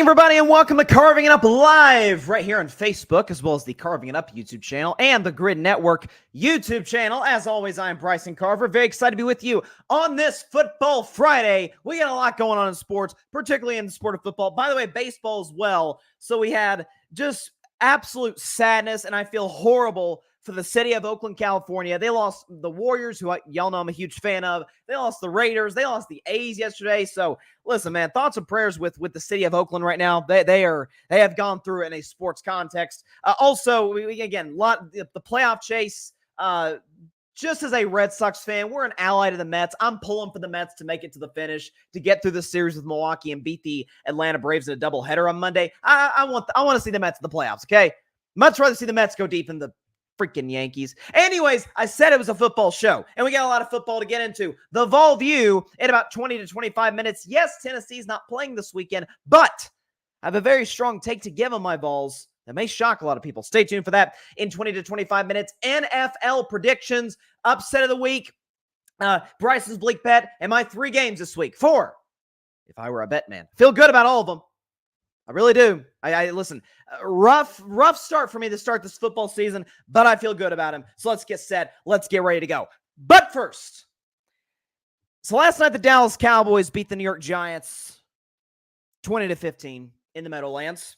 everybody, and welcome to Carving It Up Live right here on Facebook, as well as the Carving It Up YouTube channel and the Grid Network YouTube channel. As always, I am Bryson Carver. Very excited to be with you on this Football Friday. We got a lot going on in sports, particularly in the sport of football. By the way, baseball as well. So we had just absolute sadness, and I feel horrible for the city of Oakland, California. They lost the Warriors, who y'all know I'm a huge fan of. They lost the Raiders. They lost the A's yesterday. So listen, man, thoughts and prayers with the city of Oakland right now. They have gone through it in a sports context. Also, again, the playoff chase. Just as a Red Sox fan, we're an ally to the Mets. I'm pulling for the Mets to make it to the finish, to get through the series with Milwaukee and beat the Atlanta Braves in a doubleheader on Monday. I want to see the Mets in the playoffs. Okay, much rather see the Mets go deep in the freaking Yankees. Anyways, I said it was a football show, and we got a lot of football to get into. The Vol View in about 20 to 25 minutes. Yes, Tennessee's not playing this weekend, but I have a very strong take to give on my Vols that may shock a lot of people. Stay tuned for that in 20 to 25 minutes. NFL predictions, upset of the week, Bryson's Bleak bet, and my 3 games this week. 4, if I were a bet man. Feel good about all of them. I really do. I listen, rough start for me to start this football season, but I feel good about him. So let's get set. Let's get ready to go. But first, so last night the Dallas Cowboys beat the New York Giants 20-15 in the Meadowlands.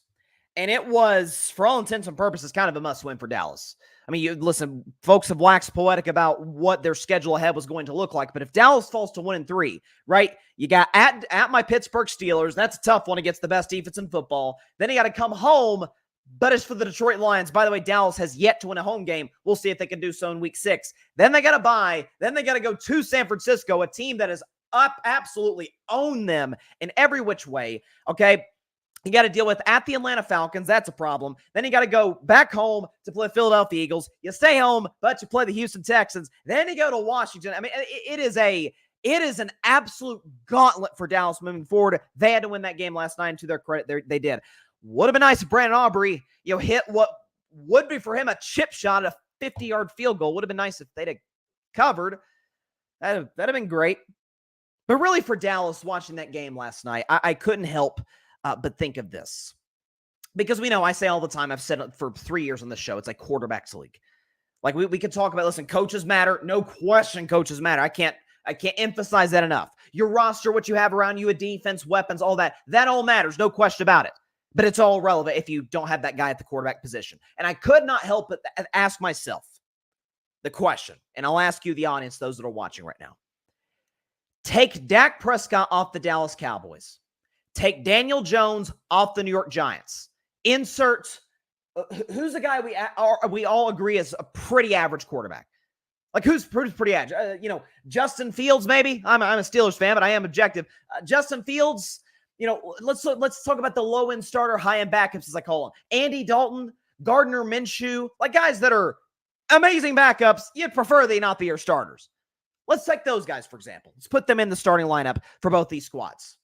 And it was, for all intents and purposes, kind of a must-win for Dallas. I mean, listen, folks have waxed poetic about what their schedule ahead was going to look like. But if Dallas falls to 1-3, right, you got at my Pittsburgh Steelers. That's a tough one against the best defense in football. Then you got to come home. But as for the Detroit Lions, by the way, Dallas has yet to win a home game. We'll see if they can do so in week 6. Then they got to bye. Then they got to go to San Francisco, a team that has absolutely owned them in every which way, okay? You got to deal with at the Atlanta Falcons. That's a problem. Then you got to go back home to play Philadelphia Eagles. You stay home, but you play the Houston Texans. Then you go to Washington. I mean, it is an absolute gauntlet for Dallas moving forward. They had to win that game last night, and to their credit, they did. Would have been nice if Brandon Aubrey, hit what would be for him a chip shot, a 50-yard field goal. Would have been nice if they'd have covered. That'd have been great. But really, for Dallas, watching that game last night, I couldn't help but think of this, because we know, I say all the time, I've said it for 3 years on this show, it's like quarterbacks league. Like we could talk about, listen, coaches matter. No question, coaches matter. I can't emphasize that enough. Your roster, what you have around you, a defense, weapons, all that all matters. No question about it. But it's all relevant if you don't have that guy at the quarterback position. And I could not help but ask myself the question, and I'll ask you, the audience, those that are watching right now. Take Dak Prescott off the Dallas Cowboys. Take Daniel Jones off the New York Giants. Insert who's the guy we all agree is a pretty average quarterback. Like who's pretty average? Justin Fields maybe. I'm a Steelers fan, but I am objective. Justin Fields. Let's talk about the low end starter, high end backups, as I call them. Andy Dalton, Gardner Minshew, like guys that are amazing backups. You'd prefer they not be your starters. Let's take those guys, for example. Let's put them in the starting lineup for both these squads.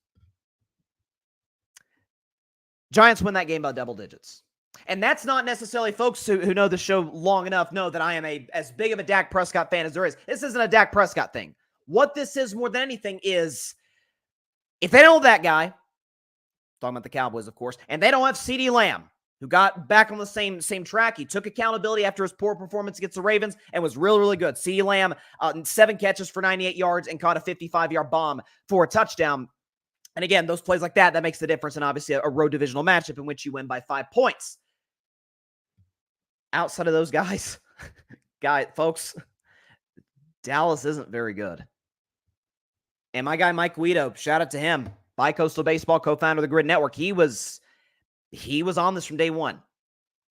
Giants win that game by double digits. And that's not necessarily, folks who know the show long enough know that I am as big of a Dak Prescott fan as there is. This isn't a Dak Prescott thing. What this is more than anything is, if they don't have that guy, talking about the Cowboys, of course, and they don't have CeeDee Lamb, who got back on the same track. He took accountability after his poor performance against the Ravens and was really, really good. CeeDee Lamb, 7 catches for 98 yards and caught a 55-yard bomb for a touchdown. And again, those plays like that makes the difference in obviously a road divisional matchup in which you win by 5 points. Outside of those guys, folks, Dallas isn't very good. And my guy, Mike Guido, shout out to him, Bi-Coastal Baseball, co-founder of the Grid Network. He was on this from day one.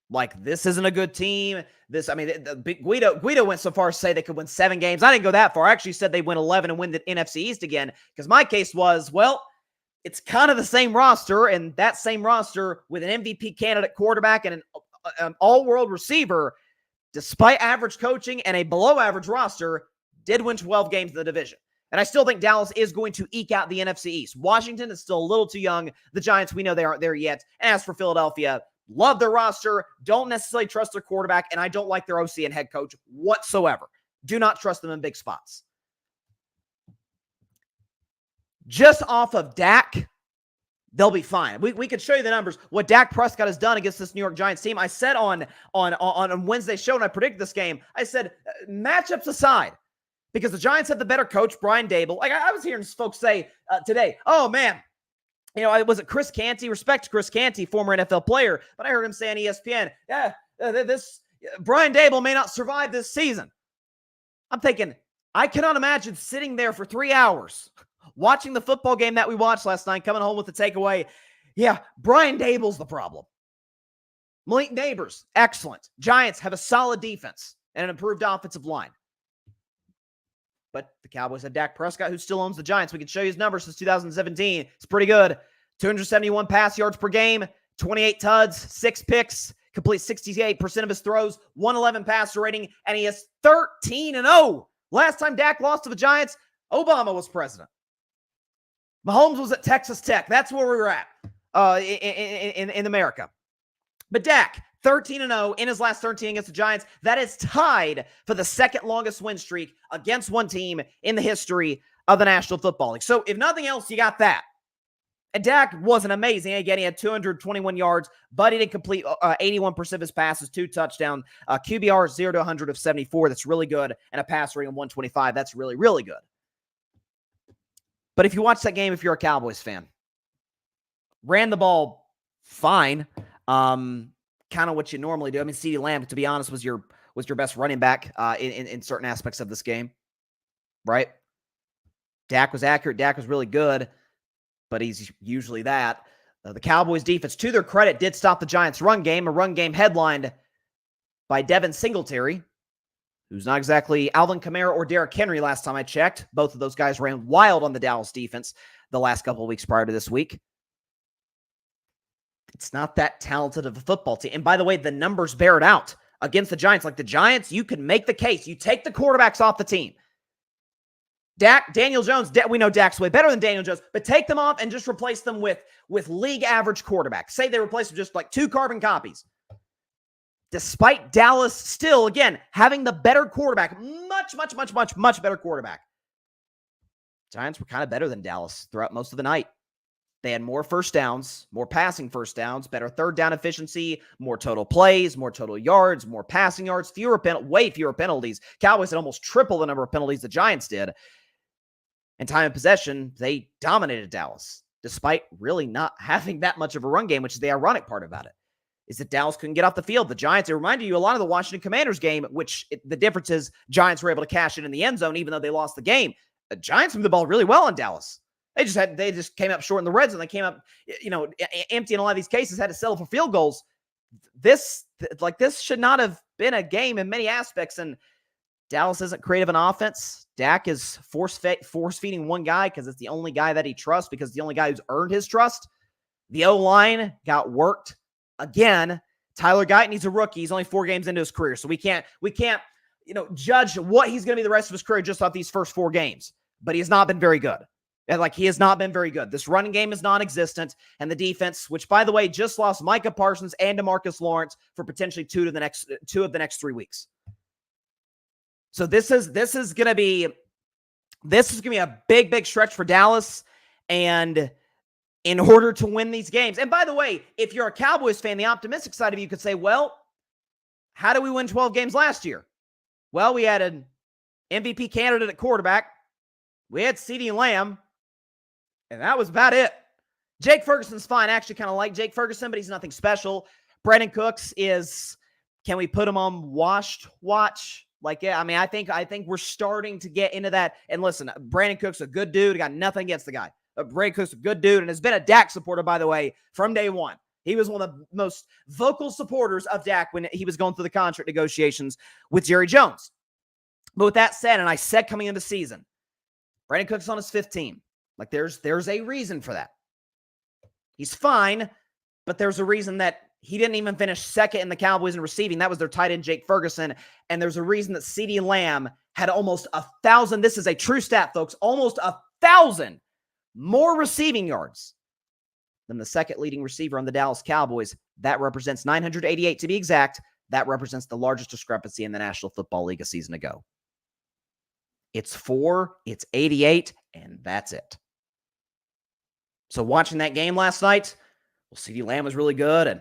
Like, this isn't a good team. Guido went so far as to say they could win 7 games. I didn't go that far. I actually said they'd win 11 and win the NFC East again, because my case was, well, it's kind of the same roster, and that same roster with an MVP candidate quarterback and an all-world receiver, despite average coaching and a below-average roster, did win 12 games in the division. And I still think Dallas is going to eke out the NFC East. Washington is still a little too young. The Giants, we know they aren't there yet. And as for Philadelphia, love their roster, don't necessarily trust their quarterback, and I don't like their OC and head coach whatsoever. Do not trust them in big spots. Just off of Dak, they'll be fine. We could show you the numbers. What Dak Prescott has done against this New York Giants team. I said on Wednesday's show, and I predicted this game, I said, matchups aside, because the Giants have the better coach, Brian Dable. Like I was hearing folks say today, oh man, was it Chris Canty? Respect to Chris Canty, former NFL player, but I heard him say on ESPN, this Brian Dable may not survive this season. I'm thinking, I cannot imagine sitting there for 3 hours watching the football game that we watched last night, coming home with the takeaway. Yeah, Brian Dable's the problem. Malik Neighbors, excellent. Giants have a solid defense and an improved offensive line. But the Cowboys have Dak Prescott, who still owns the Giants. We can show you his numbers since 2017. It's pretty good. 271 pass yards per game, 28 tuds, 6 picks, completes 68% of his throws, 111 passer rating, and he is 13-0. Last time Dak lost to the Giants, Obama was president. Mahomes was at Texas Tech. That's where we were at in America. But Dak, 13-0 in his last 13 against the Giants. That is tied for the second longest win streak against one team in the history of the National Football League. So if nothing else, you got that. And Dak wasn't amazing. Again, he had 221 yards, but he didn't complete 81% of his passes, 2 touchdowns. QBR 0 to 100 of 74. That's really good. And a pass rating of 125. That's really, really good. But if you watch that game, if you're a Cowboys fan, ran the ball fine. Kind of what you normally do. I mean, CeeDee Lamb, to be honest, was your best running back in certain aspects of this game, right? Dak was accurate. Dak was really good, but he's usually that. The Cowboys defense, to their credit, did stop the Giants' run game, a run game headlined by Devin Singletary, who's not exactly Alvin Kamara or Derrick Henry last time I checked. Both of those guys ran wild on the Dallas defense the last couple of weeks prior to this week. It's not that talented of a football team. And by the way, the numbers bear it out against the Giants. Like the Giants, you can make the case. You take the quarterbacks off the team. Daniel Jones, we know Dak's way better than Daniel Jones, but take them off and just replace them with league average quarterbacks. Say they replace them just like 2 carbon copies. Despite Dallas still, again, having the better quarterback, much better quarterback. Giants were kind of better than Dallas throughout most of the night. They had more first downs, more passing first downs, better third down efficiency, more total plays, more total yards, more passing yards, way fewer penalties. Cowboys had almost triple the number of penalties the Giants did. And time of possession, they dominated Dallas, despite really not having that much of a run game, which is the ironic part about it, is that Dallas couldn't get off the field. The Giants, it reminded you a lot of the Washington Commanders game, the difference is Giants were able to cash it in the end zone, even though they lost the game. The Giants moved the ball really well in Dallas. They just came up short in the red zone. They came up, empty in a lot of these cases, had to settle for field goals. This should not have been a game in many aspects. And Dallas isn't creative in offense. Dak is force-feeding one guy because it's the only guy that he trusts, because it's the only guy who's earned his trust. The O-line got worked again. Tyler Guyton, he's a rookie. He's only 4 games into his career. So we can't judge what he's going to be the rest of his career just off these first 4 games. But he has not been very good. He has not been very good. This running game is non-existent, and the defense, which, by the way, just lost Micah Parsons and DeMarcus Lawrence for potentially 2 of the next 3 weeks. So this is going to be a big stretch for Dallas, and in order to win these games. And by the way, if you're a Cowboys fan, the optimistic side of you could say, well, how did we win 12 games last year? Well, we had an MVP candidate at quarterback. We had CeeDee Lamb. And that was about it. Jake Ferguson's fine. I actually kind of like Jake Ferguson, but he's nothing special. Brandon Cooks can we put him on watch? I think we're starting to get into that. And listen, Brandon Cooks a good dude. I got nothing against the guy. Brandon Cooks a good dude and has been a Dak supporter, by the way, from day one. He was one of the most vocal supporters of Dak when he was going through the contract negotiations with Jerry Jones. But with that said, and I said coming into the season, Brandon Cooks on his 5th team. Like there's a reason for that. He's fine, but there's a reason that he didn't even finish 2nd in the Cowboys in receiving. That was their tight end, Jake Ferguson. And there's a reason that CeeDee Lamb had almost 1,000. This is a true stat, folks. Almost 1,000 more receiving yards than the 2nd leading receiver on the Dallas Cowboys. That represents 988 to be exact. That represents the largest discrepancy in the National Football League a season ago. It's 4, it's 88, and that's it. So watching that game last night, well, CeeDee Lamb was really good, and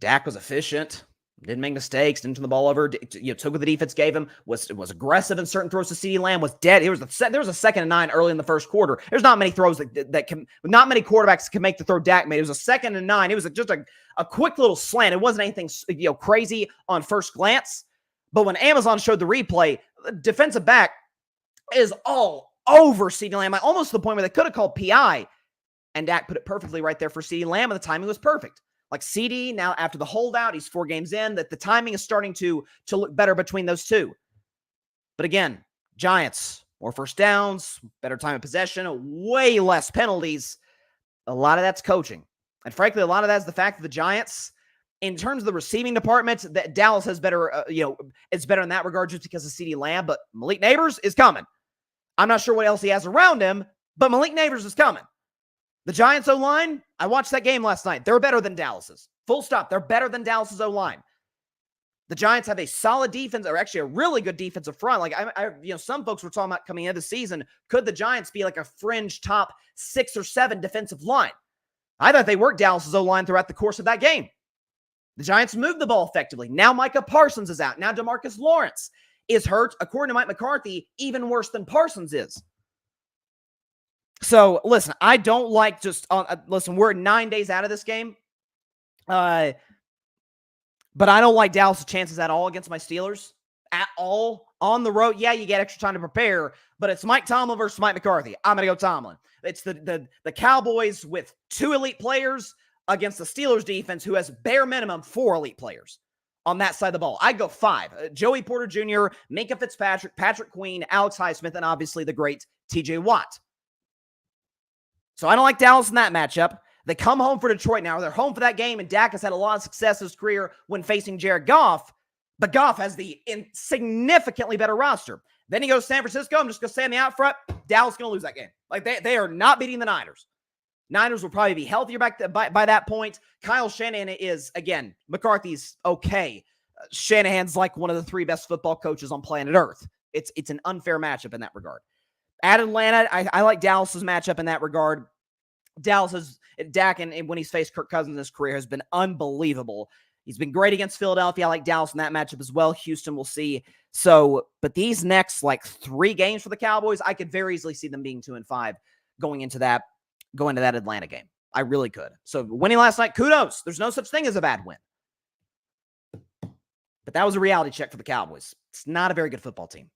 Dak was efficient. Didn't make mistakes, didn't turn the ball over, took what the defense gave him, was aggressive in certain throws to CeeDee Lamb, was dead. There was a 2nd and 9 early in the first quarter. There's not many throws not many quarterbacks can make the throw Dak made. It was a 2nd and 9. It was just a quick little slant. It wasn't anything crazy on first glance. But when Amazon showed the replay, the defensive back is all over CeeDee Lamb, almost to the point where they could have called PI, and Dak put it perfectly right there for CeeDee Lamb, and the timing was perfect. Like CD, now after the holdout, he's 4 games in, that the timing is starting to look better between those two. But again, Giants, more first downs, better time of possession, way less penalties. A lot of that's coaching. And frankly, a lot of that's the fact that the Giants, in terms of the receiving department, that Dallas has better, it's better in that regard just because of CeeDee Lamb, but Malik Neighbors is coming. I'm not sure what else he has around him, but Malik Neighbors is coming. The Giants O-line, I watched that game last night. They're better than Dallas's. Full stop. They're better than Dallas's O-line. The Giants have a solid defense, or actually a really good defensive front. Like some folks were talking about coming into the season, could the Giants be like a fringe top 6 or 7 defensive line? I thought they worked Dallas's O-line throughout the course of that game. The Giants moved the ball effectively. Now Micah Parsons is out. Now DeMarcus Lawrence is hurt, according to Mike McCarthy, even worse than Parsons is. So, listen, I don't like we're 9 days out of this game. But I don't like Dallas' chances at all against my Steelers. At all. On the road, yeah, you get extra time to prepare, but it's Mike Tomlin versus Mike McCarthy. I'm going to go Tomlin. It's the Cowboys with 2 elite players against the Steelers defense who has bare minimum 4 elite players on that side of the ball. I'd go 5. Joey Porter Jr., Minkah Fitzpatrick, Patrick Queen, Alex Highsmith, and obviously the great TJ Watt. So I don't like Dallas in that matchup. They come home for Detroit now. They're home for that game, and Dak has had a lot of success in his career when facing Jared Goff, but Goff has the significantly better roster. Then he goes to San Francisco. I'm just going to say on the out front, Dallas is going to lose that game. Like, they are not beating the Niners. Niners will probably be healthier by that point. Kyle Shanahan is, again, McCarthy's okay. Shanahan's like one of the 3 best football coaches on planet Earth. It's an unfair matchup in that regard. At Atlanta, I like Dallas's matchup in that regard. Dak, and when he's faced Kirk Cousins in his career, has been unbelievable. He's been great against Philadelphia. I like Dallas in that matchup as well. Houston, we'll see. So, but these next 3 games for the Cowboys, I could very easily see them being 2-5 going into that Atlanta game. I really could. So winning last night, kudos. There's no such thing as a bad win. But that was a reality check for the Cowboys. It's not a very good football team.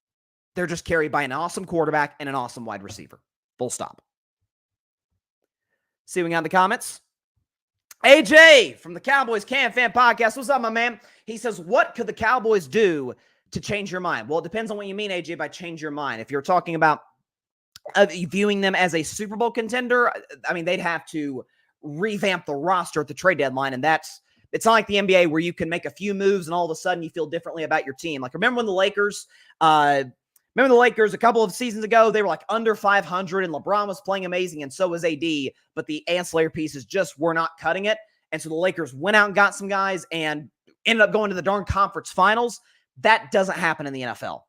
They're just carried by an awesome quarterback and an awesome wide receiver. Full stop. See what we got in the comments. AJ from the Cowboys Can Fan Podcast. What's up, my man? He says, what could the Cowboys do to change your mind? Well, it depends on what you mean, AJ, by change your mind. If you're talking about viewing them as a Super Bowl contender, I mean, they'd have to revamp the roster at the trade deadline, and it's not like the NBA where you can make a few moves and all of a sudden you feel differently about your team. Like, remember when the Lakers a couple of seasons ago, they were like under 500 and LeBron was playing amazing and so was AD, but the ancillary pieces just were not cutting it. And so the Lakers went out and got some guys and ended up going to the darn conference finals. That doesn't happen in the NFL.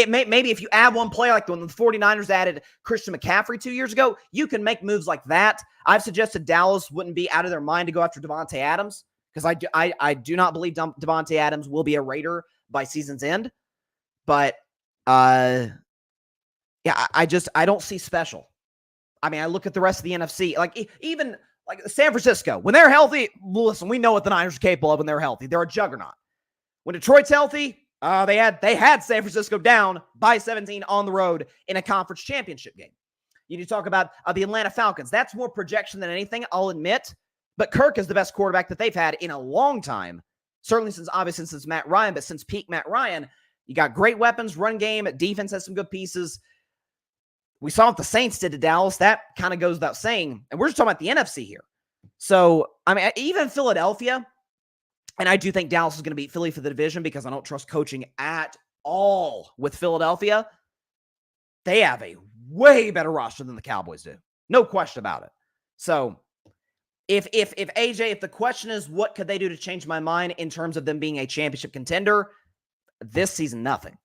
Maybe if you add one player, like when the 49ers added Christian McCaffrey 2 years ago, you can make moves like that. I've suggested Dallas wouldn't be out of their mind to go after Devontae Adams because I do not believe Devontae Adams will be a Raider by season's end. But I don't see special. I mean, I look at the rest of the NFC, even San Francisco, when they're healthy, listen, we know what the Niners are capable of when they're healthy. They're a juggernaut. When Detroit's healthy, they had San Francisco down by 17 on the road in a conference championship game. You need to talk about the Atlanta Falcons. That's more projection than anything, I'll admit. But Kirk is the best quarterback that they've had in a long time. Certainly since Matt Ryan, but since peak Matt Ryan, you got great weapons, run game, defense has some good pieces. We saw what the Saints did to Dallas. That kind of goes without saying. And we're just talking about the NFC here. So, I mean, even Philadelphia, and I do think Dallas is going to beat Philly for the division because I don't trust coaching at all with Philadelphia. They have a way better roster than the Cowboys do. No question about it. So, if the question is what could they do to change my mind in terms of them being a championship contender, this season, nothing.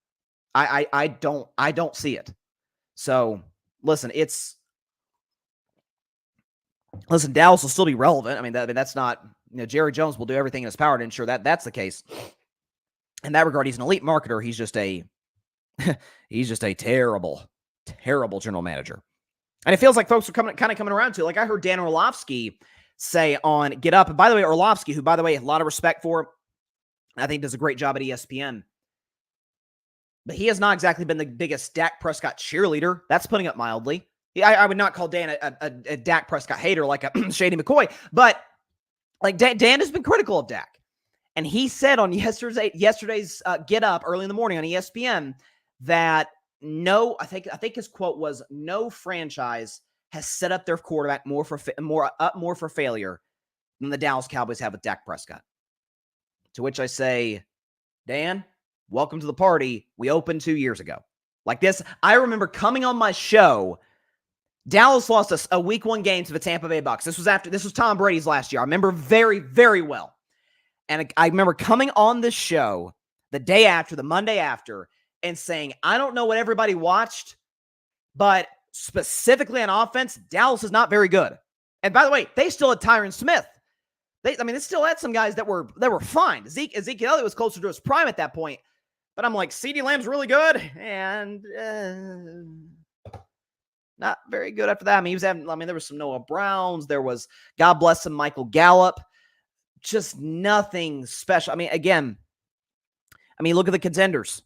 I don't see it. So, listen, Listen, Dallas will still be relevant. That's not, Jerry Jones will do everything in his power to ensure that that's the case. In that regard, he's an elite marketer. He's just a terrible, terrible general manager. And it feels like folks are coming around to it. Like I heard Dan Orlovsky say on Get Up. And by the way, Orlovsky, who, by the way, a lot of respect for, I think does a great job at ESPN. But he has not exactly been the biggest Dak Prescott cheerleader. That's putting it mildly. I would not call Dan a Dak Prescott hater like a Shady McCoy. But like Dan has been critical of Dak. And he said on yesterday's Get Up early in the morning on ESPN that I think his quote was, no franchise has set up their quarterback more for failure than the Dallas Cowboys have with Dak Prescott. To which I say, Dan, welcome to the party. We opened 2 years ago. Like this, I remember coming on my show. Dallas lost a week 1 game to the Tampa Bay Bucs. This was Tom Brady's last year. I remember very, very well. And I remember coming on this show the day after, the Monday after, and saying, I don't know what everybody watched, but specifically on offense, Dallas is not very good. And by the way, they still had Tyron Smith. They still had some guys that were fine. Ezekiel Elliott was closer to his prime at that point. But I'm like, CeeDee Lamb's really good, and not very good after that. There was some Noah Browns. There was, God bless him, Michael Gallup. Just nothing special. Look at the contenders.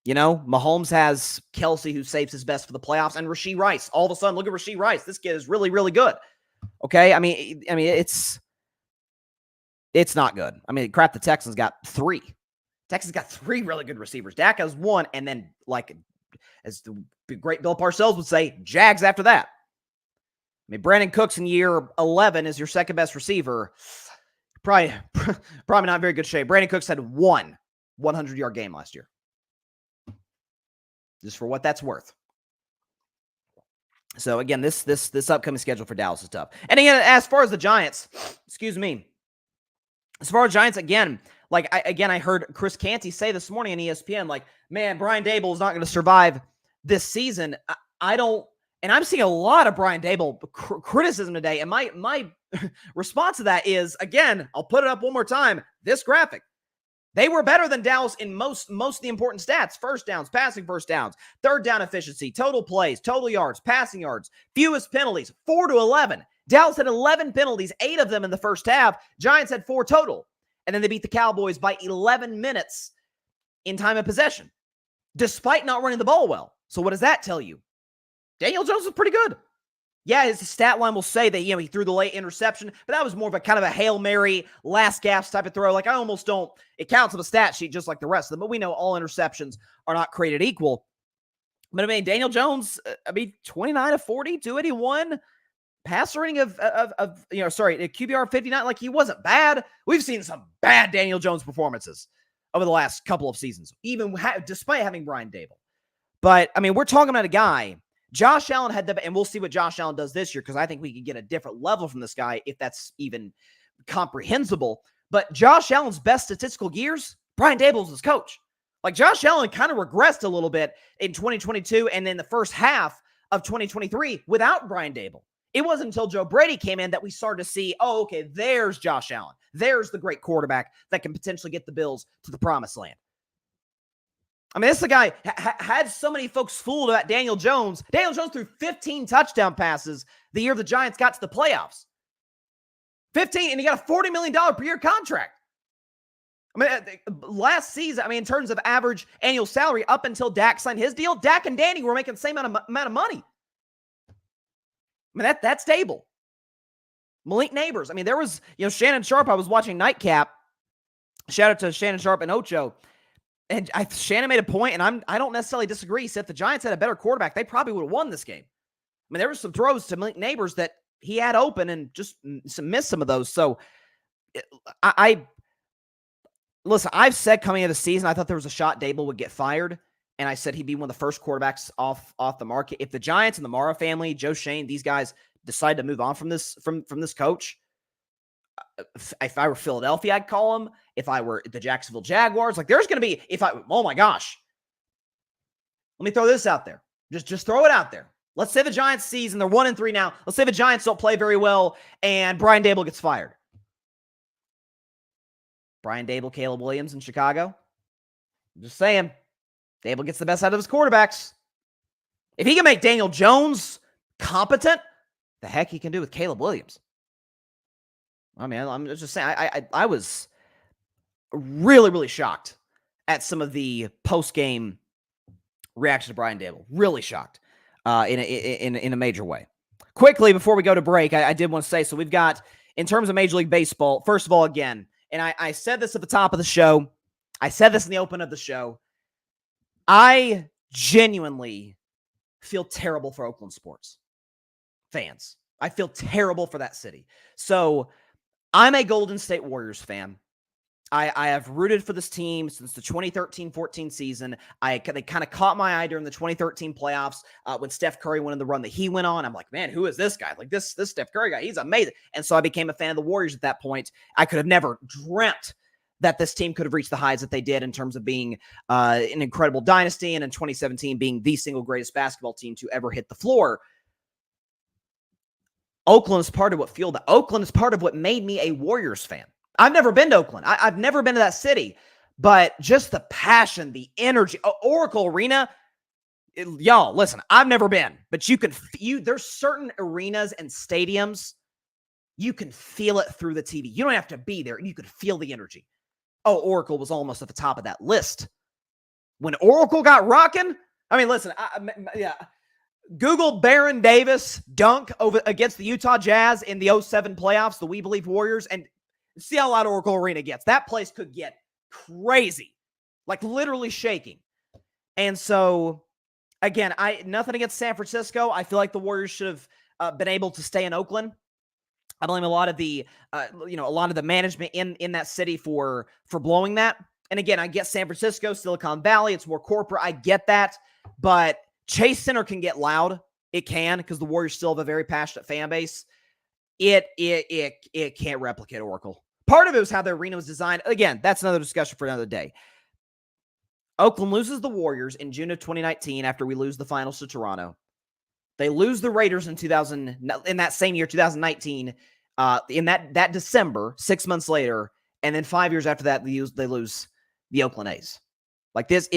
Mahomes has Kelsey, who saves his best for the playoffs, and Rashee Rice. All of a sudden, look at Rashee Rice. This kid is really, really good. Okay? It's not good. The Texans got 3. Texans got 3 really good receivers. Dak has 1, and then, like, as the great Bill Parcells would say, Jags after that. Brandon Cooks in year 11 is your second best receiver. Probably not in very good shape. Brandon Cooks had 1 100-yard game last year. Just for what that's worth. So again, this upcoming schedule for Dallas is tough. And again, as far as the Giants, again, I heard Chris Canty say this morning on ESPN, like, man, Brian Daboll is not going to survive this season. And I'm seeing a lot of Brian Daboll criticism today. And my response to that is, again, I'll put it up one more time. This graphic. They were better than Dallas in most of the important stats. First downs, passing first downs, third down efficiency, total plays, total yards, passing yards, fewest penalties, 4-11. Dallas had 11 penalties, 8 of them in the first half. Giants had 4 total. And then they beat the Cowboys by 11 minutes in time of possession, despite not running the ball well. So what does that tell you? Daniel Jones was pretty good. Yeah, his stat line will say that, he threw the late interception, but that was more of a kind of a Hail Mary, last gasp type of throw. Like, I almost don't, it counts on the stat sheet just like the rest of them, but we know all interceptions are not created equal. But Daniel Jones, 29 of 40, 281, passer rating of QBR 59. Like, he wasn't bad. We've seen some bad Daniel Jones performances over the last couple of seasons, even despite having Brian Daboll. But, we're talking about a guy. Josh Allen and we'll see what Josh Allen does this year, because I think we could get a different level from this guy if that's even comprehensible. But Josh Allen's best statistical years, Brian Daboll's his coach. Like, Josh Allen kind of regressed a little bit in 2022 and then the first half of 2023 without Brian Daboll. It wasn't until Joe Brady came in that we started to see, oh, okay, there's Josh Allen. There's the great quarterback that can potentially get the Bills to the promised land. This is the guy had so many folks fooled about Daniel Jones. Daniel Jones threw 15 touchdown passes the year the Giants got to the playoffs. 15, and he got a $40 million per year contract. Last season, in terms of average annual salary, up until Dak signed his deal, Dak and Danny were making the same amount of money. That's stable. Malik Neighbors. There was, Shannon Sharp. I was watching Nightcap. Shout out to Shannon Sharp and Ocho. And Shannon made a point, and I don't necessarily disagree. He said if the Giants had a better quarterback, they probably would have won this game. There were some throws to Malik Neighbors that he had open and just missed some of those. So listen, I've said coming into the season, I thought there was a shot Daboll would get fired. And I said he'd be one of the first quarterbacks off the market. If the Giants and the Mara family, Joe Shane, these guys decide to move on from this coach, if I were Philadelphia, I'd call him. If I were the Jacksonville Jaguars, there's going to be, oh my gosh. Let me throw this out there. Just throw it out there. Let's say the Giants season, they're 1-3 now. Let's say the Giants don't play very well and Brian Dable gets fired. Brian Dable, Caleb Williams in Chicago. I'm just saying, Dable gets the best out of his quarterbacks. If he can make Daniel Jones competent, the heck he can do with Caleb Williams. I mean, I'm just saying, I was really, really shocked at some of the post-game reaction to Brian Dable. Really shocked in a major way. Quickly, before we go to break, I did want to say, so we've got, in terms of Major League Baseball, first of all, again, and I said this at the top of the show, I said this in the open of the show, I genuinely feel terrible for Oakland sports fans. I feel terrible for that city. So I'm a Golden State Warriors fan. I have rooted for this team since the 2013-14 season. They kind of caught my eye during the 2013 playoffs when Steph Curry went on the run that he went on. I'm like, man, who is this guy? Like this Steph Curry guy, he's amazing. And so I became a fan of the Warriors at that point. I could have never dreamt that this team could have reached the highs that they did in terms of being an incredible dynasty, and in 2017 being the single greatest basketball team to ever hit the floor. Oakland is part of what fueled that. Oakland is part of what made me a Warriors fan. I've never been to Oakland. I've never been to that city, but just the passion, the energy. Oracle Arena, y'all, listen, I've never been, but there's certain arenas and stadiums, you can feel it through the TV. You don't have to be there. You can feel the energy. Oh, Oracle was almost at the top of that list. When Oracle got rocking, I mean, listen, Google Baron Davis dunk over against the Utah Jazz in the 2007 playoffs, the We Believe Warriors, and see how loud Oracle Arena gets. That place could get crazy, like literally shaking. And so, again, nothing against San Francisco. I feel like the Warriors should have been able to stay in Oakland. I blame a lot of the management in that city for blowing that. And again, I get San Francisco, Silicon Valley. It's more corporate. I get that, but Chase Center can get loud. It can, because the Warriors still have a very passionate fan base. It can't replicate Oracle. Part of it was how the arena was designed. Again, that's another discussion for another day. Oakland loses the Warriors in June of 2019 after we lose the finals to Toronto. They lose the Raiders in that same year, 2019, in that December, 6 months later, and then 5 years after that, they lose the Oakland A's. Like this,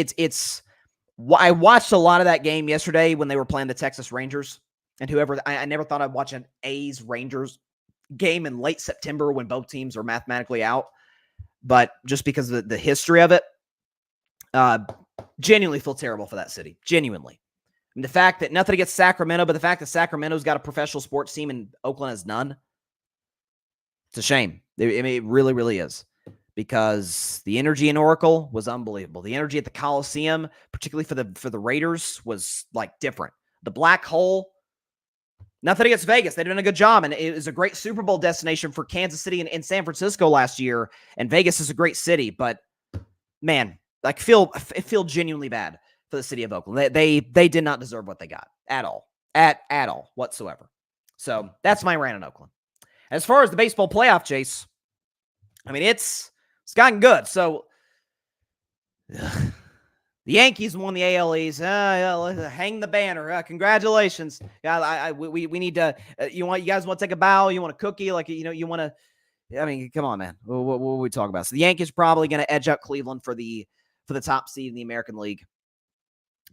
I watched a lot of that game yesterday when they were playing the Texas Rangers. And I never thought I'd watch an A's-Rangers game in late September when both teams are mathematically out. But just because of the history of it, genuinely feel terrible for that city. Genuinely. And the fact that, nothing against Sacramento, but the fact that Sacramento's got a professional sports team and Oakland has none, it's a shame. It really, really is. Because the energy in Oracle was unbelievable. The energy at the Coliseum, particularly for the Raiders, was like different. The Black Hole, nothing against Vegas. They did a good job, and it was a great Super Bowl destination for Kansas City and San Francisco last year, and Vegas is a great city, but man, like it feel genuinely bad for the city of Oakland. They did not deserve what they got at all. At all whatsoever. So that's my rant on Oakland. As far as the baseball playoff chase, I mean, it's gotten good. So the Yankees won the AL East. Hang the banner. Congratulations. We need to. You guys want to take a bow? You want a cookie? Like you want to. I mean, come on, man. What are we talking about? So the Yankees probably going to edge out Cleveland for the top seed in the American League.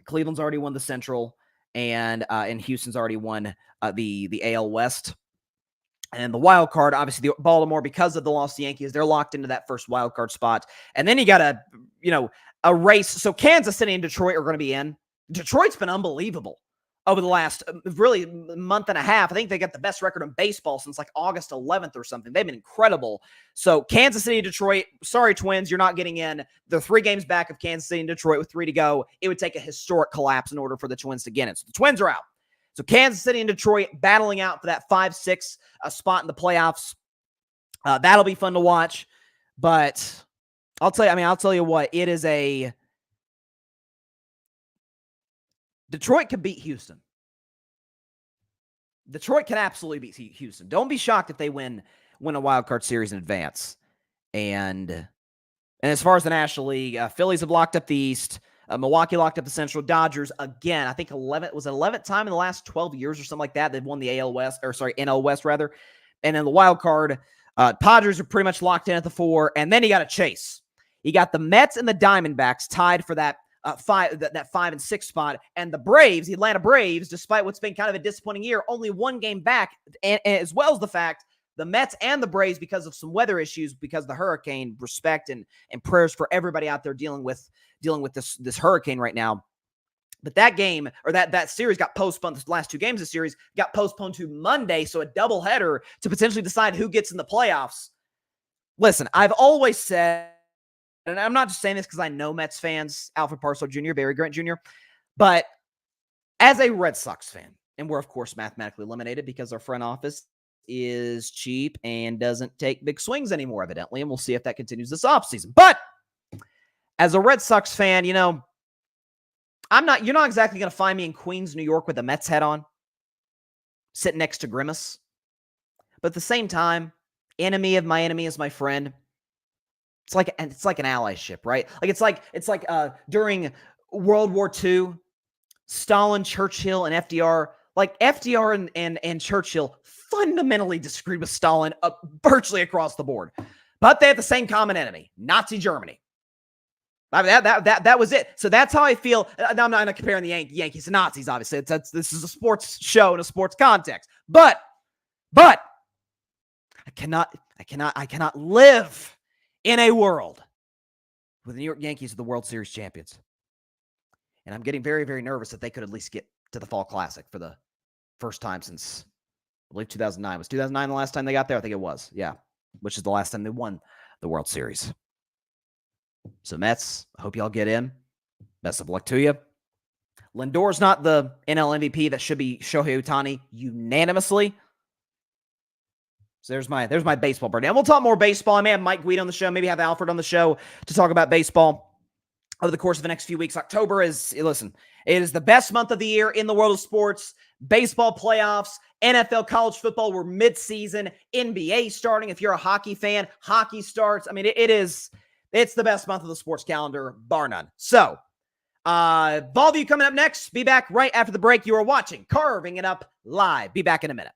Cleveland's already won the Central, and Houston's already won the AL West. And the wild card, obviously, the Baltimore, because of the loss to the Yankees, they're locked into that first wild card spot. And then you got a race. So Kansas City and Detroit are going to be in. Detroit's been unbelievable over the last really month and a half. I think they got the best record in baseball since like August 11th or something. They've been incredible. So Kansas City, Detroit, sorry, Twins, you're not getting in. They're 3 games back of Kansas City and Detroit with 3 to go. It would take a historic collapse in order for the Twins to get in. So the Twins are out. So Kansas City and Detroit battling out for that 5-6 spot in the playoffs. That'll be fun to watch. But I'll tell you what, it is Detroit could beat Houston. Detroit can absolutely beat Houston. Don't be shocked if they win a wild card series in advance. And as far as the National League, Phillies have locked up the East. Milwaukee locked up the Central. Dodgers again. I think 11th time in the last 12 years or something like that. They've won the NL West rather. And then the wild card, Padres are pretty much locked in at the 4. And then you got a chase. You got the Mets and the Diamondbacks tied for that 5 and 6 spot, and the Braves, the Atlanta Braves, despite what's been kind of a disappointing year, only 1 game back, and as well as the fact the Mets and the Braves, because of some weather issues, because of the hurricane, respect and prayers for everybody out there dealing with this hurricane right now. But that game, or that series got postponed. The last 2 games of the series got postponed to Monday, so a doubleheader to potentially decide who gets in the playoffs. Listen, I've always said, and I'm not just saying this because I know Mets fans, Alfred Parso Jr., Barry Grant Jr., but as a Red Sox fan, and we're, of course, mathematically eliminated because our front office is cheap and doesn't take big swings anymore, evidently, and we'll see if that continues this offseason. But as a Red Sox fan, you're not exactly going to find me in Queens, New York with a Mets hat on, sitting next to Grimace. But at the same time, enemy of my enemy is my friend. It's like an allyship, right? It's like during World War II, Stalin, Churchill, and FDR. Like FDR and Churchill fundamentally disagreed with Stalin virtually across the board, but they had the same common enemy: Nazi Germany. I mean, that was it. So that's how I feel. I'm not comparing the Yankees to Nazis, obviously. This is a sports show in a sports context, but I cannot live in a world where the New York Yankees are the World Series champions. And I'm getting very, very nervous that they could at least get to the Fall Classic for the first time since, I believe, 2009. Was 2009 the last time they got there? I think it was. Yeah. Which is the last time they won the World Series. So Mets, I hope y'all get in. Best of luck to you. Lindor's not the NL MVP. That should be Shohei Ohtani unanimously. So there's my baseball breakdown. And we'll talk more baseball. I may have Mike Guida on the show, maybe have Alfred on the show to talk about baseball over the course of the next few weeks. October it is the best month of the year in the world of sports. Baseball playoffs, NFL, college football, we're mid-season, NBA starting. If you're a hockey fan, hockey starts. I mean, it's the best month of the sports calendar, bar none. So, Ballview coming up next. Be back right after the break. You are watching Carving It Up Live. Be back in a minute.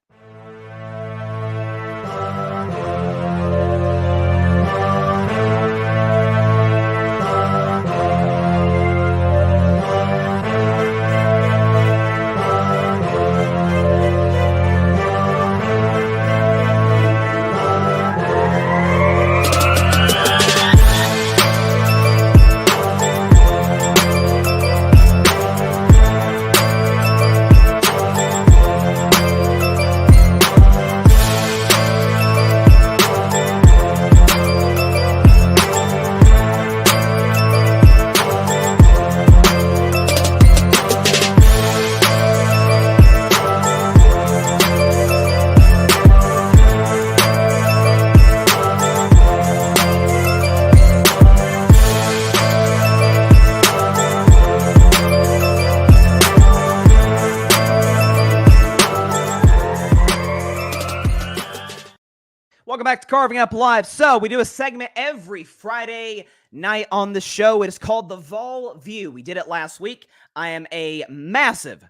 Welcome back to Carving Up Live. So we do a segment every Friday night on the show. It is called The Vol View. We did it last week. I am a massive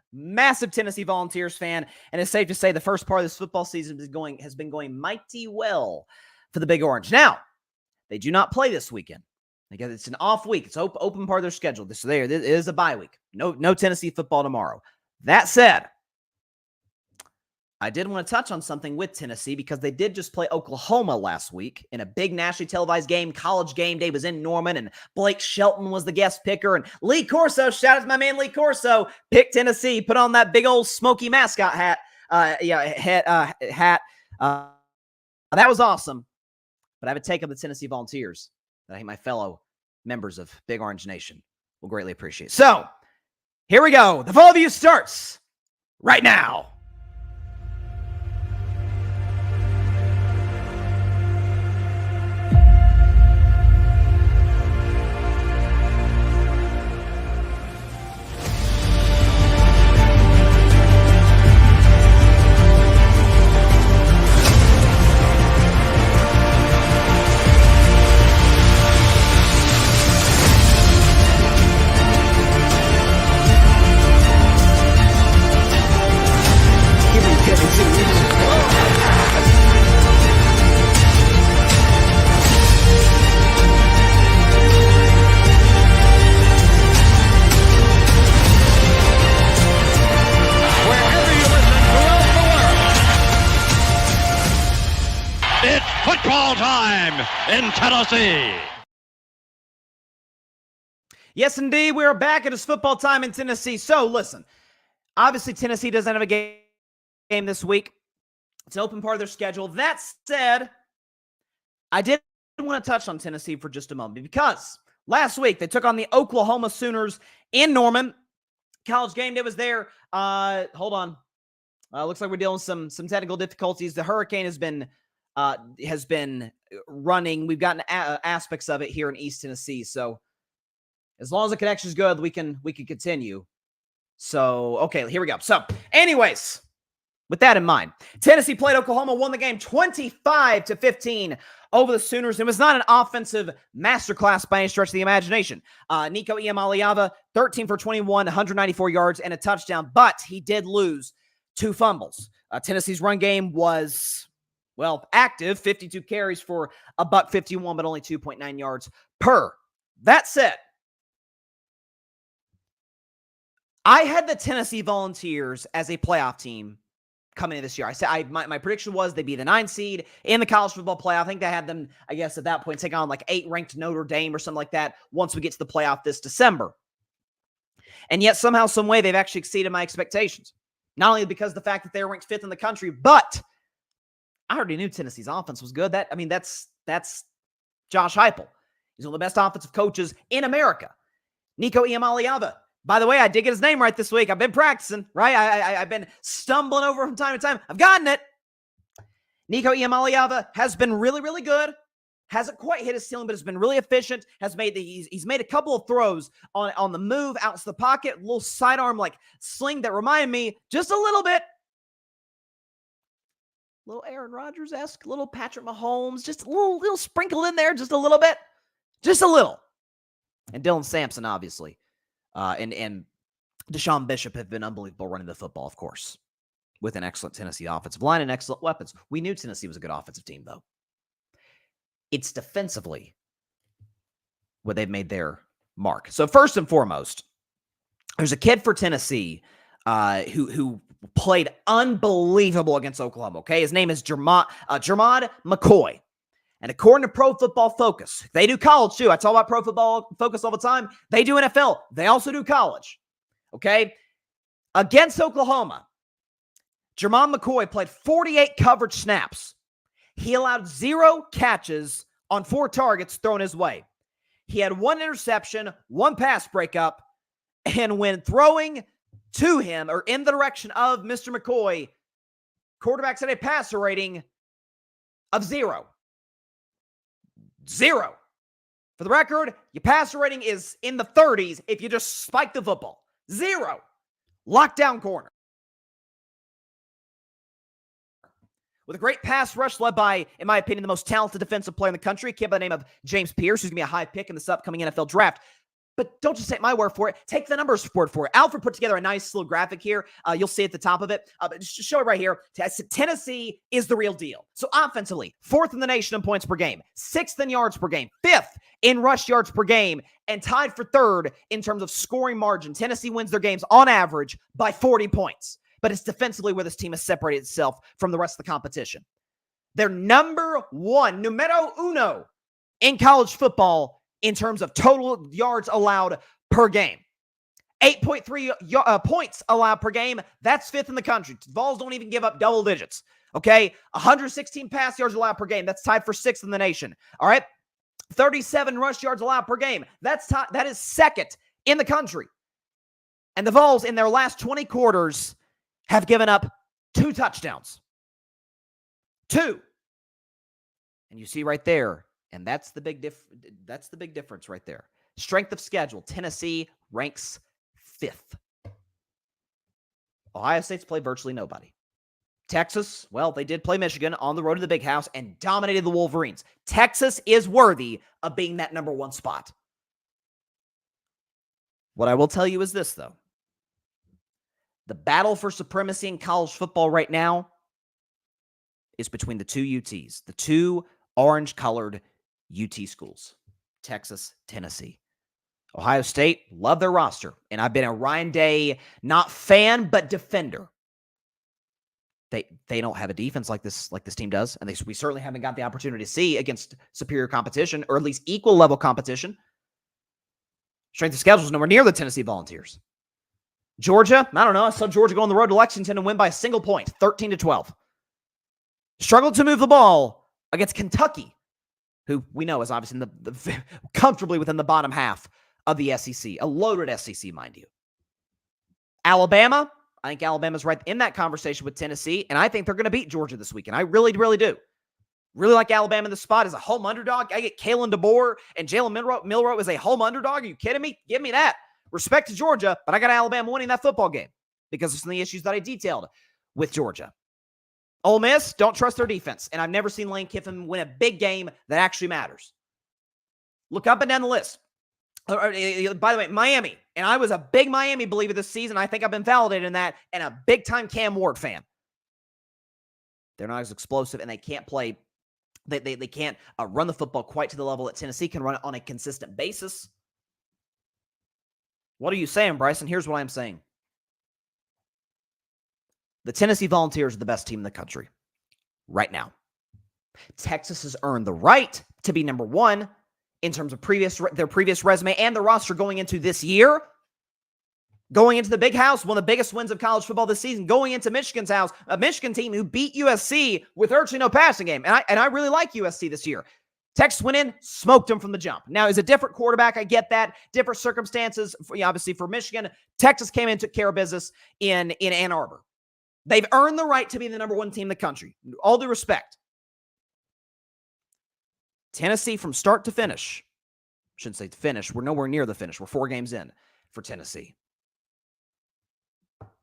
Tennessee Volunteers fan, and it's safe to say the first part of this football season has been going mighty well for the Big Orange. Now, they do not play this weekend. Because it's an off week. It's open part of their schedule. This is a bye week. No Tennessee football tomorrow. That said, I did want to touch on something with Tennessee because they did just play Oklahoma last week in a big nationally televised game. College Game Day was in Norman, and Blake Shelton was the guest picker. And Lee Corso, shout out to my man Lee Corso, picked Tennessee, put on that big old smoky mascot hat. That was awesome. But I have a take on the Tennessee Volunteers that I think my fellow members of Big Orange Nation will greatly appreciate. So, here we go. The Vol View starts right now. time in Tennessee. Yes, indeed. We are back. It is football time in Tennessee. So, listen, obviously, Tennessee doesn't have a game this week. It's an open part of their schedule. That said, I did want to touch on Tennessee for just a moment because last week they took on the Oklahoma Sooners in Norman. College game day was there. Hold on. Looks like we're dealing with some technical difficulties. The hurricane has been running. We've gotten aspects of it here in East Tennessee. So as long as the connection is good, we can continue. So okay, here we go. So, anyways, with that in mind, Tennessee played Oklahoma, won the game 25-15 over the Sooners. It was not an offensive masterclass by any stretch of the imagination. Nico Iamaleava, 13 for 21, 194 yards, and a touchdown, but he did lose 2 fumbles. Tennessee's run game was, active, 52 carries for $151, but only 2.9 yards per. That said, I had the Tennessee Volunteers as a playoff team coming into this year. I said my prediction was they'd be the 9 seed in the college football playoff. I think they had them, I guess, at that point, take on like 8-ranked Notre Dame or something like that once we get to the playoff this December. And yet, somehow, some way, they've actually exceeded my expectations. Not only because of the fact that they were ranked 5th in the country, but I already knew Tennessee's offense was good. That's Josh Heupel. He's one of the best offensive coaches in America. Nico Iamaleava. By the way, I did get his name right this week. I've been practicing, right? I've been stumbling over from time to time. I've gotten it. Nico Iamaleava has been really, really good. Hasn't quite hit his ceiling, but has been really efficient. He's made a couple of throws on the move out to the pocket, a little sidearm like sling that remind me just a little bit. Little Aaron Rodgers-esque, little Patrick Mahomes, just a little sprinkled in there, just a little bit. Just a little. And Dylan Sampson, obviously. And Deshaun Bishop have been unbelievable running the football, of course, with an excellent Tennessee offensive line and excellent weapons. We knew Tennessee was a good offensive team, though. It's defensively where they've made their mark. So first and foremost, there's a kid for Tennessee who played unbelievable against Oklahoma, okay? His name is Jermod McCoy. And according to Pro Football Focus, they do college too. I talk about Pro Football Focus all the time. They do NFL. They also do college. Okay? Against Oklahoma, Jermod McCoy played 48 coverage snaps. He allowed 0 catches on 4 targets thrown his way. He had 1 interception, 1 pass breakup, and when throwing to him or in the direction of Mr. McCoy, quarterbacks had a passer rating of 0. 0. For the record, your passer rating is in the 30s if you just spike the football. 0. Lockdown corner. With a great pass rush led by, in my opinion, the most talented defensive player in the country, a kid by the name of James Pierce, who's going to be a high pick in this upcoming NFL draft. But don't just take my word for it. Take the numbers word for it. Alfred put together a nice little graphic here. You'll see at the top of it. But just show it right here. Tennessee is the real deal. So offensively, 4th in the nation in points per game, 6th in yards per game, 5th in rush yards per game, and tied for 3rd in terms of scoring margin. Tennessee wins their games on average by 40 points. But it's defensively where this team has separated itself from the rest of the competition. They're number 1, numero uno, in college football in terms of total yards allowed per game. 8.3 points allowed per game. That's 5th in the country. Vols don't even give up double digits. Okay? 116 pass yards allowed per game. That's tied for 6th in the nation. All right? 37 rush yards allowed per game. That is 2nd in the country. And the Vols, in their last 20 quarters, have given up 2 touchdowns. 2. And you see right there, and that's the big difference right there. Strength of schedule. Tennessee ranks 5th. Ohio State's played virtually nobody. Texas, well, they did play Michigan on the road to the Big House and dominated the Wolverines. Texas is worthy of being that number 1 spot. What I will tell you is this, though. The battle for supremacy in college football right now is between the 2 UTs, the 2 orange-colored UT schools, Texas, Tennessee. Ohio State, love their roster, and I've been a Ryan Day, not fan, but defender. They don't have a defense like this team does, and we certainly haven't got the opportunity to see against superior competition, or at least equal level competition. Strength of schedule is nowhere near the Tennessee Volunteers. Georgia, I don't know. I saw Georgia go on the road to Lexington and win by a single point, 13-12. Struggled to move the ball against Kentucky, who we know is obviously comfortably within the bottom half of the SEC, a loaded SEC, mind you. Alabama, I think Alabama's right in that conversation with Tennessee, and I think they're going to beat Georgia this weekend. I really, really do. Really like Alabama in the spot as a home underdog. I get Kalen DeBoer and Jalen Milroe as a home underdog. Are you kidding me? Give me that. Respect to Georgia, but I got Alabama winning that football game because of some of the issues that I detailed with Georgia. Ole Miss, don't trust their defense, and I've never seen Lane Kiffin win a big game that actually matters. Look up and down the list. By the way, Miami, and I was a big Miami believer this season. I think I've been validated in that, and a big-time Cam Ward fan. They're not as explosive, and they can't play. They can't run the football quite to the level that Tennessee can run it on a consistent basis. What are you saying, Bryson? Here's what I'm saying. The Tennessee Volunteers are the best team in the country right now. Texas has earned the right to be number one in terms of their previous resume and the roster going into this year. Going into the big house, one of the biggest wins of college football this season, going into Michigan's house, a Michigan team who beat USC with virtually no passing game. And I really like USC this year. Texas went in, smoked them from the jump. Now, is a different quarterback. I get that. Different circumstances, obviously, for Michigan. Texas came in and took care of business in Ann Arbor. They've earned the right to be the number one team in the country. All due respect. Tennessee, from start to finish, shouldn't say finish. We're nowhere near the finish. We're 4 games in for Tennessee.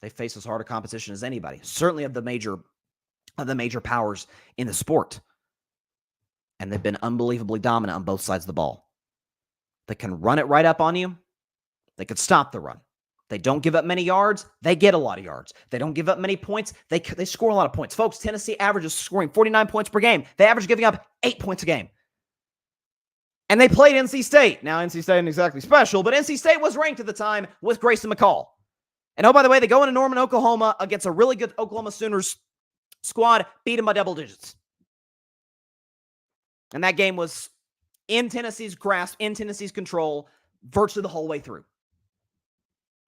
They face as hard a competition as anybody, certainly of the major powers in the sport. And they've been unbelievably dominant on both sides of the ball. They can run it right up on you. They could stop the run. They don't give up many yards. They get a lot of yards. They don't give up many points. They score a lot of points. Folks, Tennessee averages scoring 49 points per game. They average giving up 8 points a game. And they played NC State. Now, NC State isn't exactly special, but NC State was ranked at the time with Grayson McCall. And oh, by the way, they go into Norman, Oklahoma against a really good Oklahoma Sooners squad, beat them by double digits. And that game was in Tennessee's grasp, in Tennessee's control, virtually the whole way through.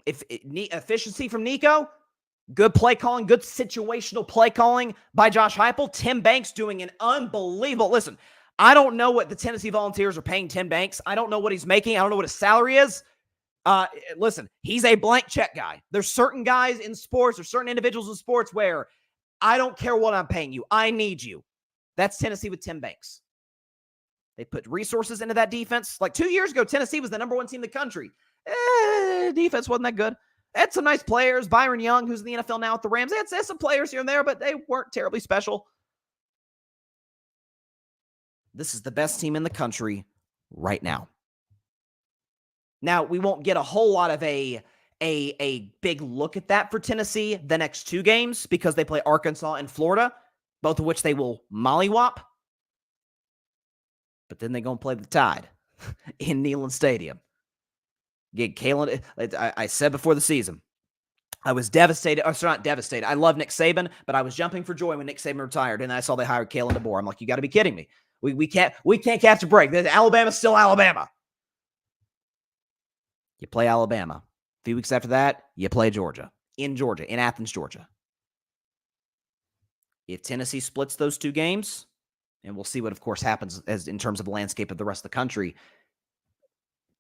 Efficiency from Nico, good play calling, good situational play calling by Josh Heupel. Tim Banks doing an unbelievable. Listen, I don't know what the Tennessee Volunteers are paying Tim Banks. I don't know what he's making. I don't know what his salary is. Listen, he's a blank check guy. There's certain guys in sports or certain individuals in sports where I don't care what I'm paying you. I need you. That's Tennessee with Tim Banks. They put resources into that defense. Like 2 years ago, Tennessee was the number one team in the country. Defense wasn't that good. Had some nice players. Byron Young, who's in the NFL now with the Rams. They had some players here and there, but they weren't terribly special. This is the best team in the country right now. Now, we won't get a whole lot of a big look at that for Tennessee the next 2 games because they play Arkansas and Florida, both of which they will mollywop. But then they go and play the Tide in Neyland Stadium. Get Kalen. I said before the season, I was devastated. Not devastated. I love Nick Saban, but I was jumping for joy when Nick Saban retired, and I saw they hired Kalen DeBoer. I'm like, you got to be kidding me. We can't catch a break. Alabama's still Alabama. You play Alabama. A few weeks after that, you play Georgia, in Athens, Georgia. If Tennessee splits those 2 games, and we'll see what, of course, happens as in terms of the landscape of the rest of the country,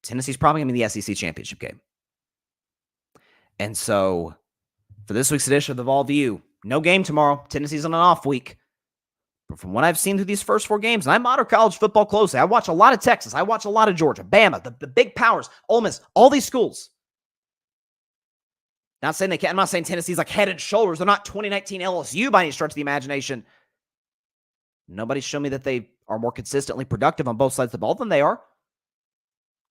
Tennessee's probably going to be the SEC championship game. And so, for this week's edition of the Vol View, no game tomorrow. Tennessee's on an off week. But from what I've seen through these first 4 games, and I monitor college football closely. I watch a lot of Texas. I watch a lot of Georgia, Bama, the big powers, Ole Miss, all these schools. I'm not saying Tennessee's like head and shoulders. They're not 2019 LSU by any stretch of the imagination. Nobody's shown me that they are more consistently productive on both sides of the ball than they are.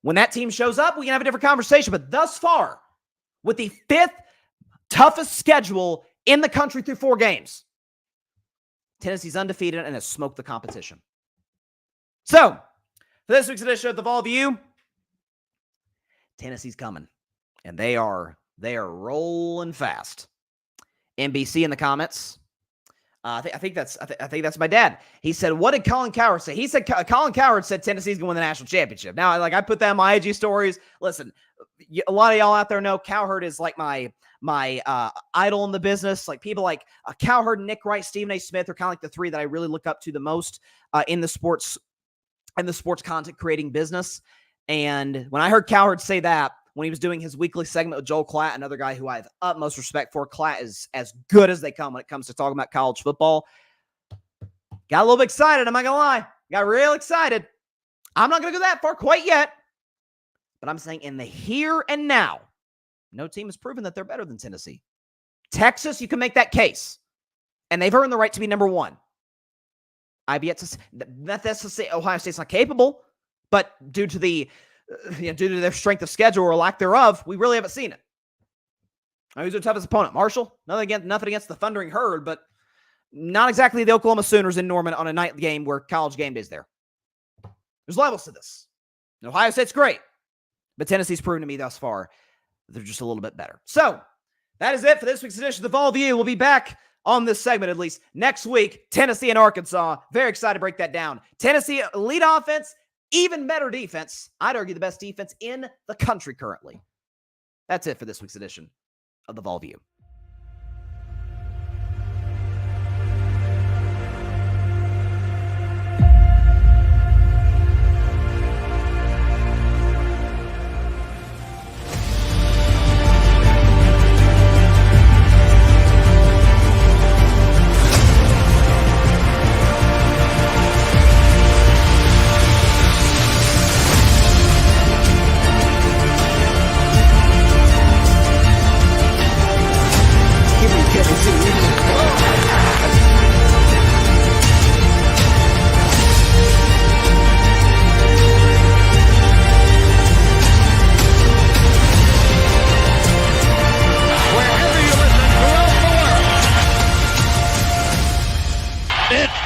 When that team shows up, we can have a different conversation. But thus far, with the 5th toughest schedule in the country through 4 games, Tennessee's undefeated and has smoked the competition. So, for this week's edition of the Vol View, Tennessee's coming. And they are rolling fast. NBC in the comments. I think that's my dad. He said, "What did Colin Cowherd say?" He said, "Colin Cowherd said Tennessee's gonna win the national championship." Now, I put that in my IG stories. Listen, a lot of y'all out there know Cowherd is like my idol in the business. Like people like Cowherd, Nick Wright, Stephen A. Smith are kind of like the three that I really look up to the most in the sports content creating business. And when I heard Cowherd say that, when he was doing his weekly segment with Joel Klatt, another guy who I have utmost respect for. Klatt is as good as they come when it comes to talking about college football. Got a little bit excited, I'm not going to lie. Got real excited. I'm not going to go that far quite yet. But I'm saying in the here and now, no team has proven that they're better than Tennessee. Texas, you can make that case. And they've earned the right to be number one. I've yet to say, that's to say Ohio State's not capable, but due to their strength of schedule or lack thereof, we really haven't seen it. Who's their toughest opponent? Marshall? Nothing against the Thundering Herd, but not exactly the Oklahoma Sooners in Norman on a night game where College Game Day's there. There's levels to this. Ohio State's great, but Tennessee's proven to me thus far they're just a little bit better. So that is it for this week's edition of the Vol View. We'll be back on this segment at least next week. Tennessee and Arkansas. Very excited to break that down. Tennessee, elite offense, even better defense. I'd argue the best defense in the country currently. That's it for this week's edition of the Vol View.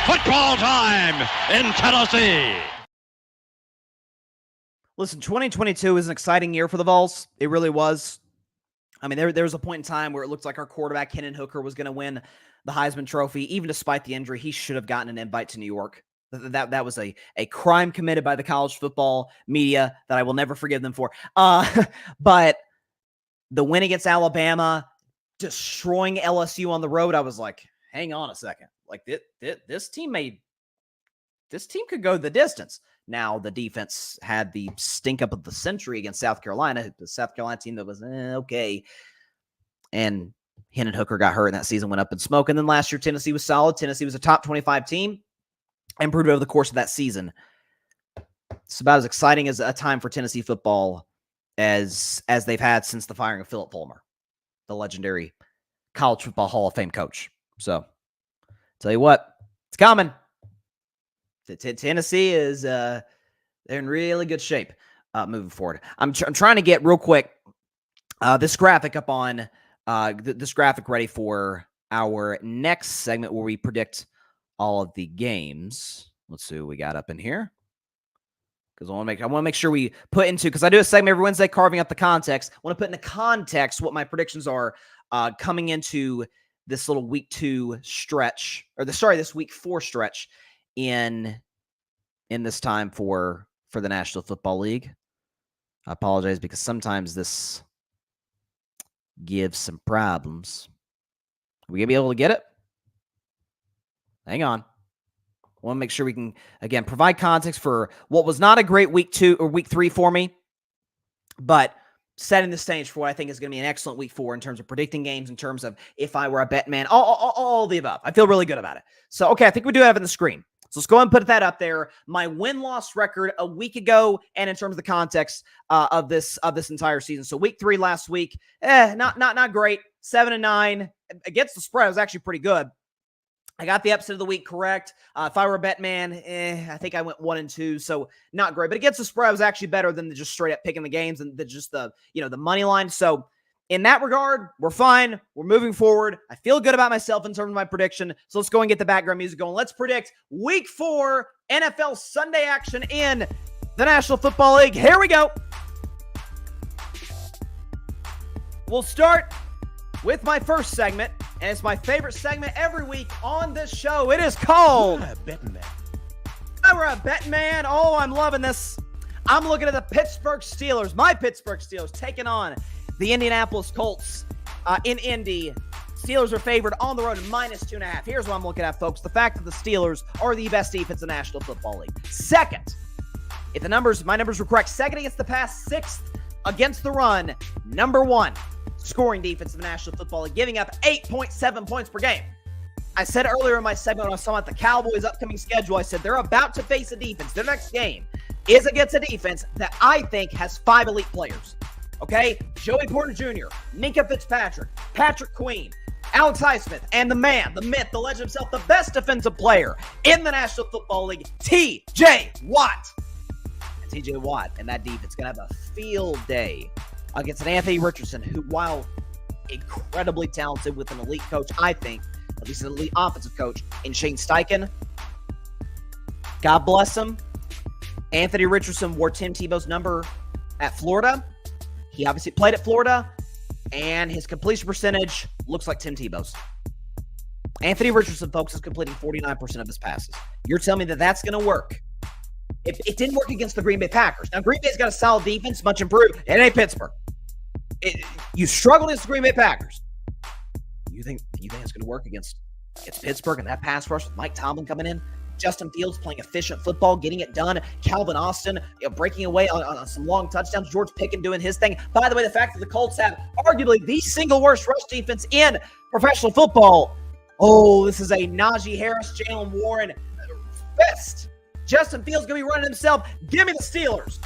Football time in Tennessee. Listen, 2022 is an exciting year for the Vols. It really was. I mean, there was a point in time where it looked like our quarterback, Hendon Hooker, was going to win the Heisman Trophy. Even despite the injury, he should have gotten an invite to New York. That was a crime committed by the college football media that I will never forgive them for. But the win against Alabama, destroying LSU on the road, I was like, hang on a second. Like this team could go the distance. Now the defense had the stink up of the century against South Carolina, the South Carolina team that was okay. And Hendon Hooker got hurt in that season, went up in smoke. And then last year, Tennessee was solid. Tennessee was a top 25 team and proved over the course of that season. It's about as exciting as a time for Tennessee football as they've had since the firing of Philip Fulmer, the legendary College Football Hall of Fame coach. So, tell you what, it's coming. Tennessee is they're in really good shape moving forward. I'm trying to get real quick this graphic up on this graphic ready for our next segment where we predict all of the games. Let's see what we got up in here. Because I want to make sure we put into, because I do a segment every Wednesday carving up the context. I want to put into context what my predictions are coming into this little week 2 stretch, this week 4 stretch in this time for the National Football League. I apologize because sometimes this gives some problems. Are we gonna be able to get it? Hang on. I want to make sure we can, again, provide context for what was not a great week 2 or week 3 for me, but setting the stage for what I think is going to be an excellent week 4 in terms of predicting games, in terms of if I were a Bettin Man, all the above. I feel really good about it. So, okay, I think we do have it on the screen. So let's go ahead and put that up there. My win-loss record a week ago, and in terms of the context of this entire season. So week 3 last week, not great. 7-9 against the spread. It was actually pretty good. I got the upset of the week correct. If I were a Bettin Man, I think I went 1-2, so not great. But against the spread, I was actually better than just straight up picking the games and just the money line. So in that regard, we're fine. We're moving forward. I feel good about myself in terms of my prediction. So let's go and get the background music going. Let's predict week 4 NFL Sunday action in the National Football League. Here we go. We'll start with my first segment. and it's my favorite segment every week on this show. It is called Bettin Man. We're a Bettin Man. Oh, I'm loving this. I'm looking at the Pittsburgh Steelers, my Pittsburgh Steelers, taking on the Indianapolis Colts in Indy. Steelers are favored on the road at -2.5. Here's what I'm looking at, folks. The fact that the Steelers are the best defense in the National Football League. Second, if my numbers were correct, second against the pass, sixth against the run, number one scoring defense in the National Football League, giving up 8.7 points per game. I said earlier in my segment when I was talking about the Cowboys' upcoming schedule, I said they're about to face a defense. Their next game is against a defense that I think has 5 elite players. Okay? Joey Porter Jr., Minka Fitzpatrick, Patrick Queen, Alex Highsmith, and the man, the myth, the legend himself, the best defensive player in the National Football League, T.J. Watt. And T.J. Watt and that defense going to have a field day against an Anthony Richardson who, while incredibly talented with an elite coach, I think, at least an elite offensive coach in Shane Steichen. God bless him. Anthony Richardson wore Tim Tebow's number at Florida. He obviously played at Florida, and his completion percentage looks like Tim Tebow's. Anthony Richardson, folks, is completing 49% of his passes. You're telling me that that's going to work? It didn't work against the Green Bay Packers. Now, Green Bay's got a solid defense, much improved. It ain't Pittsburgh. You struggled against the Green Bay Packers. You think it's going to work against Pittsburgh and that pass rush with Mike Tomlin coming in? Justin Fields playing efficient football, getting it done. Calvin Austin breaking away on some long touchdowns. George Pickens doing his thing. By the way, the fact that the Colts have arguably the single worst rush defense in professional football. Oh, this is a Najee Harris, Jalen Warren fest. Justin Fields going to be running himself. Give me the Steelers.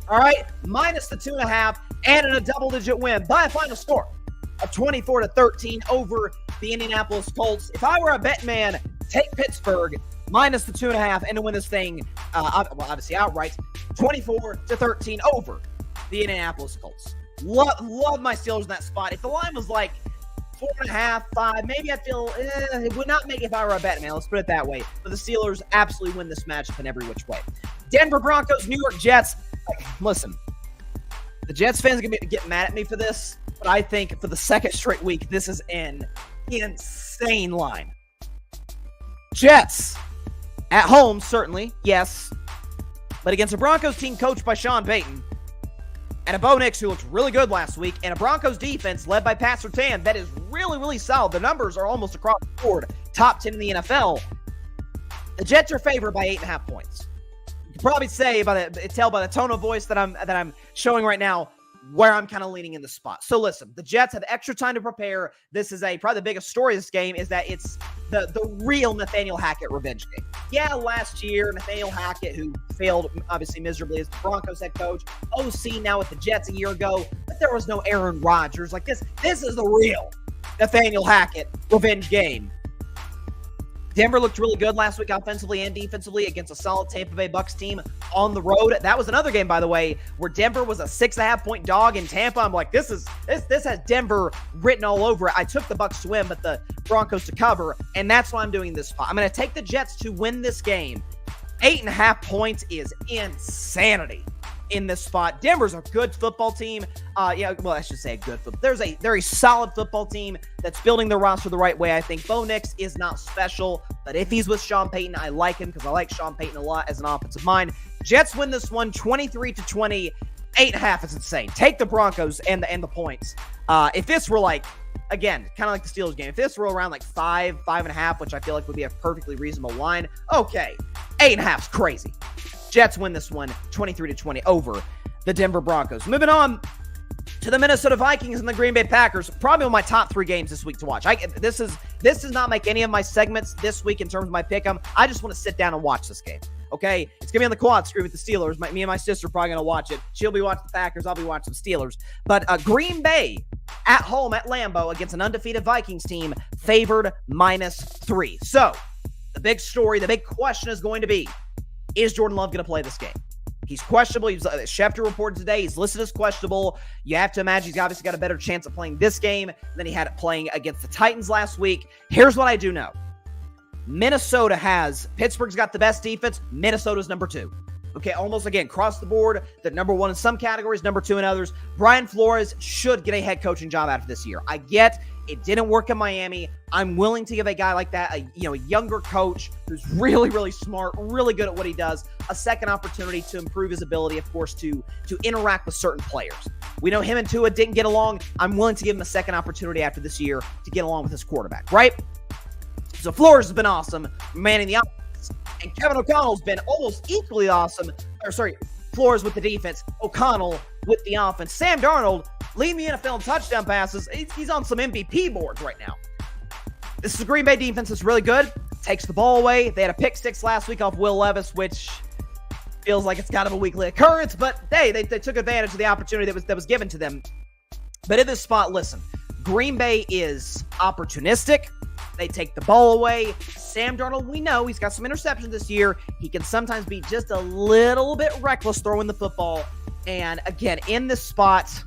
All right, minus the 2.5 and in a double-digit win by a final score of 24-13 over the Indianapolis Colts. If I were a bet man, take Pittsburgh minus the 2.5 and to win this thing, obviously outright, 24-13 over the Indianapolis Colts. Love my Steelers in that spot. If the line was like 4.5, 5, maybe I'd feel it would not make it if I were a bet man. Let's put it that way. But the Steelers absolutely win this matchup in every which way. Denver Broncos, New York Jets. Listen, the Jets fans are going to get mad at me for this, but I think for the second straight week, this is an insane line. Jets, at home, certainly, yes, but against a Broncos team coached by Sean Payton, and a Bo Nix who looked really good last week, and a Broncos defense led by Pat Surtain that is really, really solid. The numbers are almost across the board, top 10 in the NFL. The Jets are favored by 8.5 points. You can probably tell by the tone of voice that I'm showing right now where I'm kind of leaning in the spot. So listen, the Jets have extra time to prepare. This is probably the biggest story of this game is that it's the real Nathaniel Hackett revenge game. Yeah, last year, Nathaniel Hackett, who failed obviously miserably as the Broncos head coach, OC now with the Jets a year ago, but there was no Aaron Rodgers. Like this is the real Nathaniel Hackett revenge game. Denver looked really good last week offensively and defensively against a solid Tampa Bay Bucs team on the road. That was another game, by the way, where Denver was a 6.5-point dog in Tampa. I'm like, this has Denver written all over it. I took the Bucs to win, but the Broncos to cover, and that's why I'm doing this spot. I'm going to take the Jets to win this game. 8.5 points is insanity in this spot. Denver's a good football team. I should say a good football. There's a very solid football team that's building their roster the right way. I think Bo Nix is not special, but if he's with Sean Payton, I like him because I like Sean Payton a lot as an offensive mind. Jets win this one 23-20. 8.5 is insane. Take the Broncos and the points. If this were like, again, kind of like the Steelers game, if this were around like 5.5, which I feel like would be a perfectly reasonable line, okay. 8.5 is crazy. Jets win this one 23-20 over the Denver Broncos. Moving on to the Minnesota Vikings and the Green Bay Packers. Probably one of my top 3 games this week to watch. This does not make any of my segments this week in terms of my pick 'em. I just want to sit down and watch this game. Okay, it's gonna be on the quad screen with the Steelers. Me and my sister are probably gonna watch it. She'll be watching the Packers. I'll be watching the Steelers. But Green Bay at home at Lambeau against an undefeated Vikings team, favored -3. So the big story, the big question is going to be: is Jordan Love going to play this game? He's questionable. Schefter reported today he's listed as questionable. You have to imagine he's obviously got a better chance of playing this game than he had it playing against the Titans last week. Here's what I do know. Pittsburgh's got the best defense. Minnesota's number 2. Okay, almost again, across the board. They're number 1 in some categories, number 2 in others. Brian Flores should get a head coaching job out of this year. I get It didn't work in Miami. I'm willing to give a guy like that, a younger coach who's really, really smart, really good at what he does, a second opportunity to improve his ability, of course, to interact with certain players. We know him and Tua didn't get along. I'm willing to give him a second opportunity after this year to get along with his quarterback, right? So Flores has been awesome, manning the offense, and Kevin O'Connell's been almost equally awesome. Flores with the defense, O'Connell with the offense. Sam Darnold leading the NFL in touchdown passes. He's on some MVP boards right now. This is a Green Bay defense that's really good. Takes the ball away. They had a pick six last week off Will Levis, which feels like it's kind of a weekly occurrence, but hey, they took advantage of the opportunity that was given to them. But in this spot, listen, Green Bay is opportunistic. They take the ball away. Sam Darnold, we know he's got some interceptions this year. He can sometimes be just a little bit reckless throwing the football. And again, in this spot,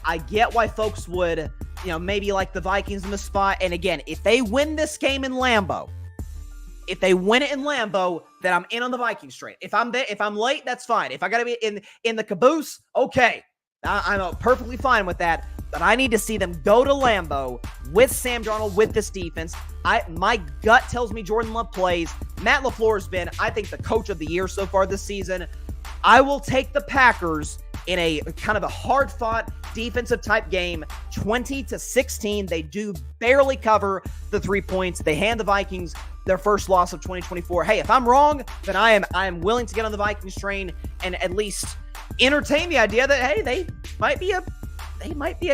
I get why folks would, maybe like the Vikings in the spot. And again, if they win this game in Lambeau, then I'm in on the Vikings train. If I'm late, that's fine. If I got to be in the caboose, okay. I'm perfectly fine with that. But I need to see them go to Lambeau with Sam Darnold, with this defense. My gut tells me Jordan Love plays. Matt LaFleur has been, I think, the coach of the year so far this season. I will take the Packers in a kind of a hard-fought defensive type game, 20-16. They do barely cover the 3 points. They hand the Vikings their first loss of 2024. Hey, if I'm wrong, then I am willing to get on the Vikings train and at least entertain the idea that, hey, they might be a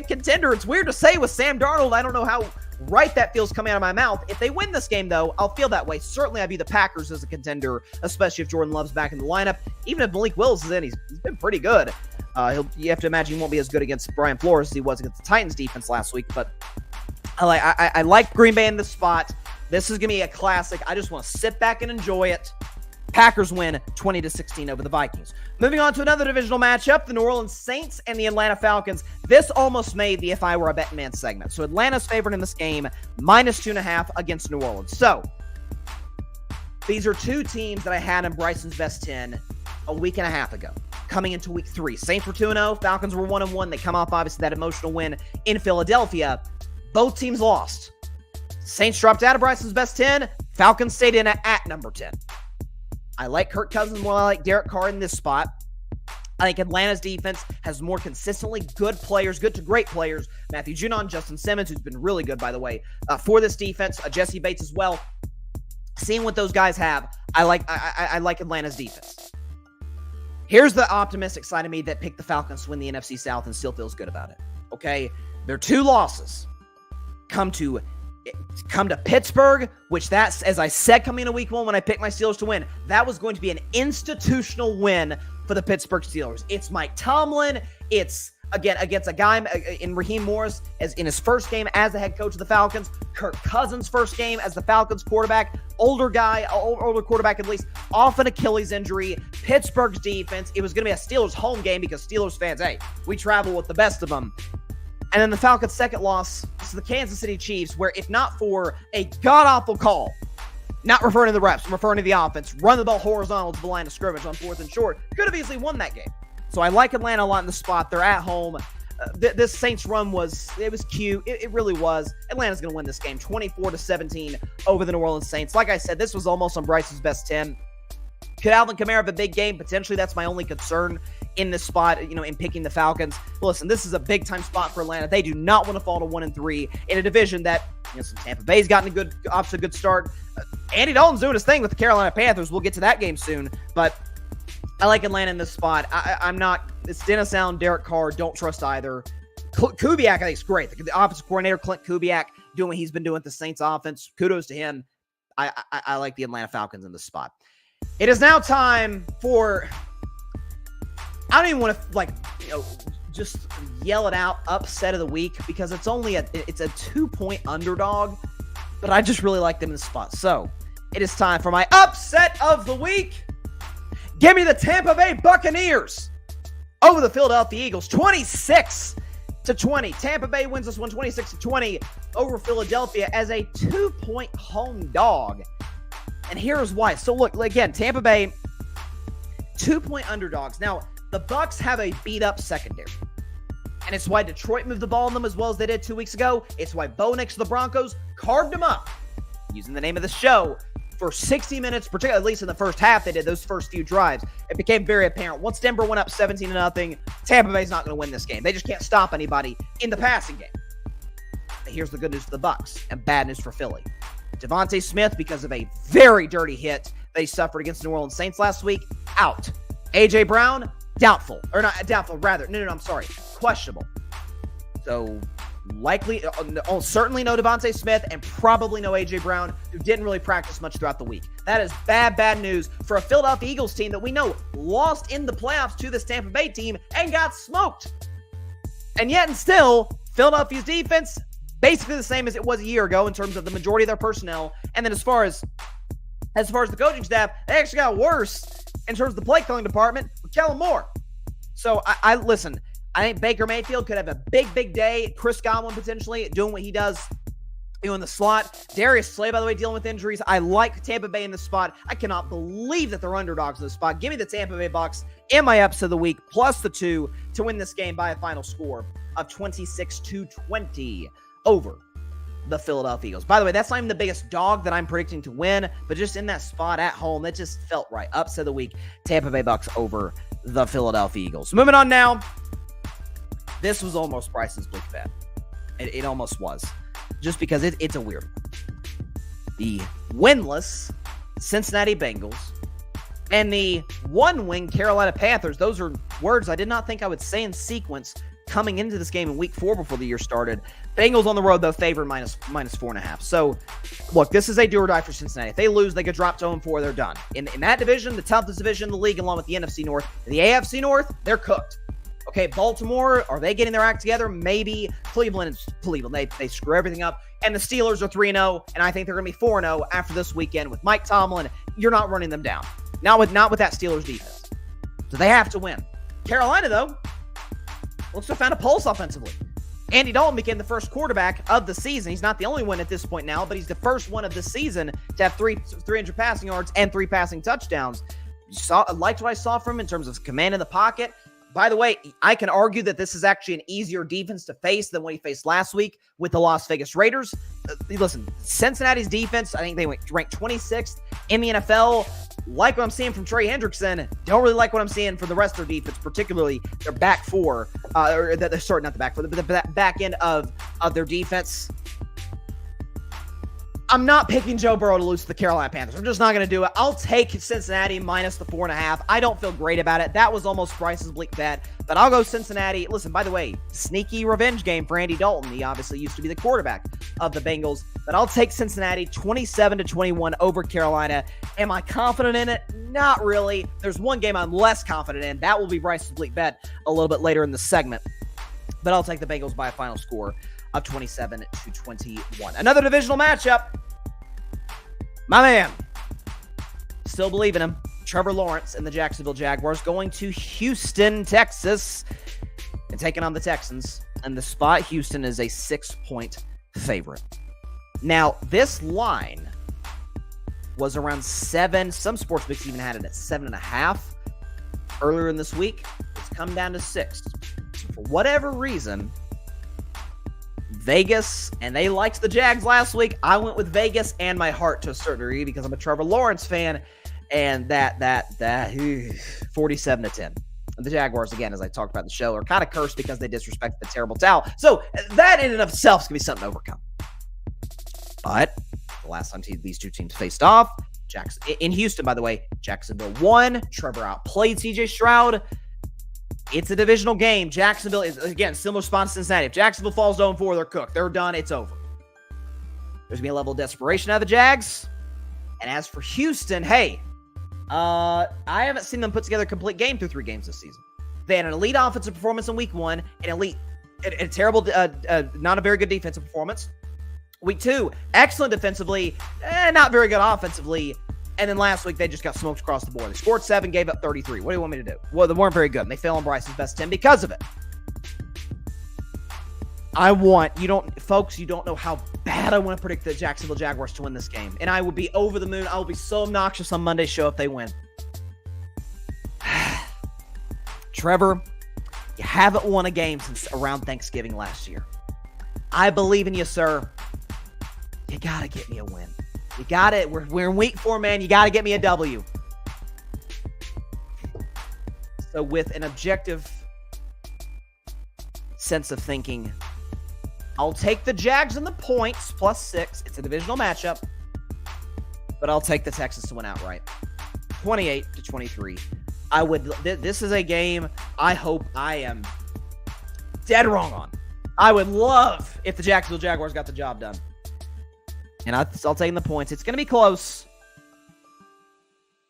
contender. It's weird to say with Sam Darnold. I don't know how right that feels coming out of my mouth. If they win this game, though, I'll feel that way. Certainly, I view the Packers as a contender, especially if Jordan Love's back in the lineup. Even if Malik Willis is in, he's been pretty good. You have to imagine he won't be as good against Brian Flores as he was against the Titans defense last week. But I like Green Bay in this spot. This is going to be a classic. I just want to sit back and enjoy it. Packers win 20-16 over the Vikings. Moving on to another divisional matchup, the New Orleans Saints and the Atlanta Falcons. This almost made the If I Were a Bettin Man segment. So Atlanta's favored in this game, -2.5 against New Orleans. So these are two teams that I had in Bryson's Best 10 a week and a half ago, coming into week 3. Saints were 2-0, Falcons were 1-1. They come off, obviously, that emotional win in Philadelphia. Both teams lost. Saints dropped out of Bryson's Best 10. Falcons stayed in at number 10. I like Kirk Cousins more than I like Derek Carr in this spot. I think Atlanta's defense has more consistently good players, good to great players. Matthew Judon, Justin Simmons, who's been really good, by the way, for this defense. Jesse Bates as well. Seeing what those guys have, I like Atlanta's defense. Here's the optimistic side of me that picked the Falcons to win the NFC South and still feels good about it. Okay? Their 2 losses come to Pittsburgh, which that's, as I said coming into week 1 when I picked my Steelers to win, that was going to be an institutional win for the Pittsburgh Steelers. It's Mike Tomlin. It's, again, against a guy in Raheem Morris as in his first game as the head coach of the Falcons. Kirk Cousins' first game as the Falcons quarterback. Older quarterback at least, off an Achilles injury. Pittsburgh's defense. It was going to be a Steelers home game because Steelers fans, hey, we travel with the best of them. And then the Falcons' second loss to the Kansas City Chiefs, where if not for a god-awful call, not referring to the refs, I'm referring to the offense, run the ball horizontal to the line of scrimmage on 4th and short, could have easily won that game. So I like Atlanta a lot in the spot. They're at home. This Saints run was cute. It really was. Atlanta's going to win this game 24-17 over the New Orleans Saints. Like I said, this was almost on Bryce's Best 10. Could Alvin Kamara have a big game? Potentially. That's my only concern in this spot, in picking the Falcons. Well, listen, this is a big-time spot for Atlanta. They do not want to fall to 1-3 in a division that, some Tampa Bay's gotten off to a good start. Andy Dalton's doing his thing with the Carolina Panthers. We'll get to that game soon, but I like Atlanta in this spot. I'm not, it's Dennis Allen, Derek Carr, don't trust either. Kubiak, I think, is great. The offensive coordinator, Clint Kubiak, doing what he's been doing with the Saints offense. Kudos to him. I like the Atlanta Falcons in this spot. It is now time for, I don't even want to, just yell it out, upset of the week, because it's a 2-point underdog, but I just really like them in this spot. So it is time for my upset of the week. Give me the Tampa Bay Buccaneers over the Philadelphia Eagles, 26-20. Tampa Bay wins this one 26-20 over Philadelphia as a 2-point home dog. And here's why. So look, again, Tampa Bay, 2-point underdogs. Now, the Bucs have a beat-up secondary. And it's why Detroit moved the ball on them as well as they did 2 weeks ago. It's why Bo Nix of the Broncos carved them up, using the name of the show, for 60 minutes, particularly at least in the first half. They did those first few drives. It became very apparent. Once Denver went up 17-0, Tampa Bay's not going to win this game. They just can't stop anybody in the passing game. But here's the good news for the Bucs and bad news for Philly. Devontae Smith, because of a very dirty hit they suffered against the New Orleans Saints last week, out. A.J. Brown, doubtful. Or not doubtful, rather. No, I'm sorry. Questionable. So likely, certainly no Devontae Smith and probably no A.J. Brown, who didn't really practice much throughout the week. That is bad news for a Philadelphia Eagles team that we know lost in the playoffs to this Tampa Bay team and got smoked. And yet and still, Philadelphia's defense, basically the same as it was a year ago in terms of the majority of their personnel. And then as far as the coaching staff, they actually got worse in terms of the play calling department with Kellen Moore. So I listen, I think Baker Mayfield could have a big day. Chris Godwin potentially doing what he does in the slot. Darius Slay, by the way, dealing with injuries. I like Tampa Bay in this spot. I cannot believe that they're underdogs in this spot. Give me the Tampa Bay Bucs in my upset of the week, plus the 2 to win this game by a final score of 26-20 over the Philadelphia Eagles. By the way, that's not even the biggest dog that I'm predicting to win, but just in that spot at home, that just felt right. Upset of the week, Tampa Bay Bucs over the Philadelphia Eagles. Moving on now. This was almost Bryson's Bleak bet. It almost was. Just because it's a weird one. The winless Cincinnati Bengals and the one-win Carolina Panthers. Those are words I did not think I would say in sequence coming into this game in week 4 before the year started. Bengals on the road, though, favored minus 4.5. So, look, this is a do or die for Cincinnati. If they lose, they get dropped to 0-4, they're done. In that division, the toughest division in the league, along with the NFC North, the AFC North, they're cooked. Okay, Baltimore, are they getting their act together? Maybe. Cleveland, they screw everything up. And the Steelers are 3-0, and I think they're going to be 4-0 after this weekend with Mike Tomlin. You're not running them down. Not with that Steelers defense. So they have to win. Carolina, though, looks to have found a pulse offensively. Andy Dalton became the first quarterback of the season. He's not the only one at this point now, but he's the first one of the season to have 300 passing yards and 3 passing touchdowns. Liked what I saw from him in terms of command in the pocket. By the way, I can argue that this is actually an easier defense to face than what he faced last week with the Las Vegas Raiders. Listen, Cincinnati's defense, I think they ranked 26th in the NFL. Like what I'm seeing from Trey Hendrickson. Don't really like what I'm seeing for the rest of their defense, particularly their back four. Not the back four, but the back end of their defense. I'm not picking Joe Burrow to lose to the Carolina Panthers. I'm just not going to do it. I'll take Cincinnati minus the 4.5. I don't feel great about it. That was almost Bryce's Bleak bet, but I'll go Cincinnati. Listen, by the way, sneaky revenge game for Andy Dalton. He obviously used to be the quarterback of the Bengals, but I'll take Cincinnati 27-21 over Carolina. Am I confident in it? Not really. There's one game I'm less confident in. That will be Bryce's Bleak bet a little bit later in the segment, but I'll take the Bengals by a final score of 27-21. Another divisional matchup. My man, still believe in him. Trevor Lawrence and the Jacksonville Jaguars going to Houston, Texas, and taking on the Texans. And the spot, Houston is a 6-point favorite. Now, this line was around 7. Some sportsbooks even had it at 7.5 earlier in this week. It's come down to 6. So for whatever reason, Vegas, and they liked the Jags last week. I went with Vegas and my heart to a certain degree because I'm a Trevor Lawrence fan, and that 47-10. And the Jaguars, again, as I talked about in the show, are kind of cursed because they disrespected the terrible towel. So that in and of itself is going to be something to overcome. But the last time these two teams faced off, in Houston, by the way, Jacksonville won. Trevor outplayed C.J. Stroud. It's a divisional game. Jacksonville is, again, similar response to Cincinnati. If Jacksonville falls 0-4, they're cooked. They're done. It's over. There's going to be a level of desperation out of the Jags. And as for Houston, hey, I haven't seen them put together a complete game through 3 games this season. They had an elite offensive performance in week 1, a terrible, not a very good defensive performance. Week 2, excellent defensively, not very good offensively. And then last week, they just got smoked across the board. They scored 7, gave up 33. What do you want me to do? Well, they weren't very good, and they fell on Bryson's best 10 because of it. Folks, you don't know how bad I want to predict the Jacksonville Jaguars to win this game. And I will be over the moon. I will be so obnoxious on Monday's show if they win. Trevor, You haven't won a game since around Thanksgiving last year. I believe in you, sir. You got to get me a win. You got it. We're in week 4, man. You got to get me a W. So with an objective sense of thinking, I'll take the Jags and the points +6. It's a divisional matchup, but I'll take the Texans to win outright. 28-23. This is a game I hope I am dead wrong on. I would love if the Jacksonville Jaguars got the job done. And I'll take the points. It's going to be close.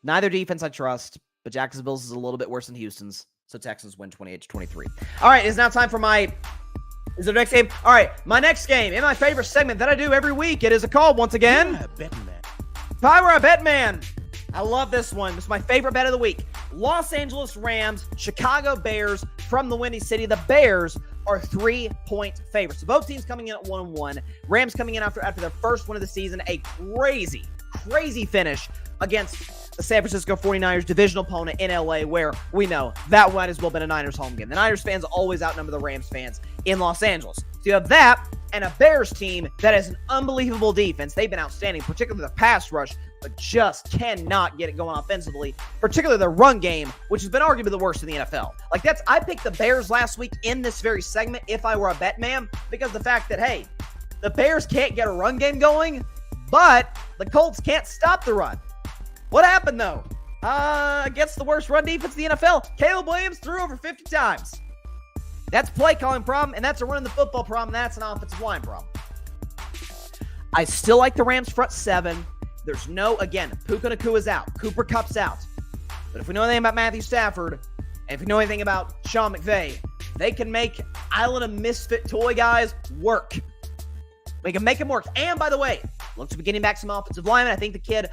Neither defense I trust, but Jacksonville's is a little bit worse than Houston's. So Texans win 28-23. All right, it's now time for is it the next game? All right, my next game in my favorite segment that I do every week. It is a call once again. Yeah, Bettin Man. If I were a bet man, I love this one. This is my favorite bet of the week. Los Angeles Rams, Chicago Bears from the Windy City. The Bears are 3-point favorites. So both teams coming in at 1-1. Rams coming in after their first win of the season. A crazy finish against the San Francisco 49ers divisional opponent in LA, where we know that might as well been a Niners home game. The Niners fans always outnumber the Rams fans in Los Angeles. So you have that and a Bears team that has an unbelievable defense. They've been outstanding, particularly the pass rush, but just cannot get it going offensively, particularly the run game, which has been arguably the worst in the NFL. I picked the Bears last week in this very segment if I were a bet man, because the fact that, hey, the Bears can't get a run game going, but the Colts can't stop the run. What happened, though? Against the worst run defense in the NFL, Caleb Williams threw over 50 times. That's a play calling problem, and that's a running the football problem. That's an offensive line problem. I still like the Rams front 7. There's Puka Nakua's out. Cooper Kupp's out. But if we know anything about Matthew Stafford, and if we know anything about Sean McVay, they can make Island of Misfit toy guys work. We can make him work. And by the way, looks to be getting back some offensive linemen. I think the kid,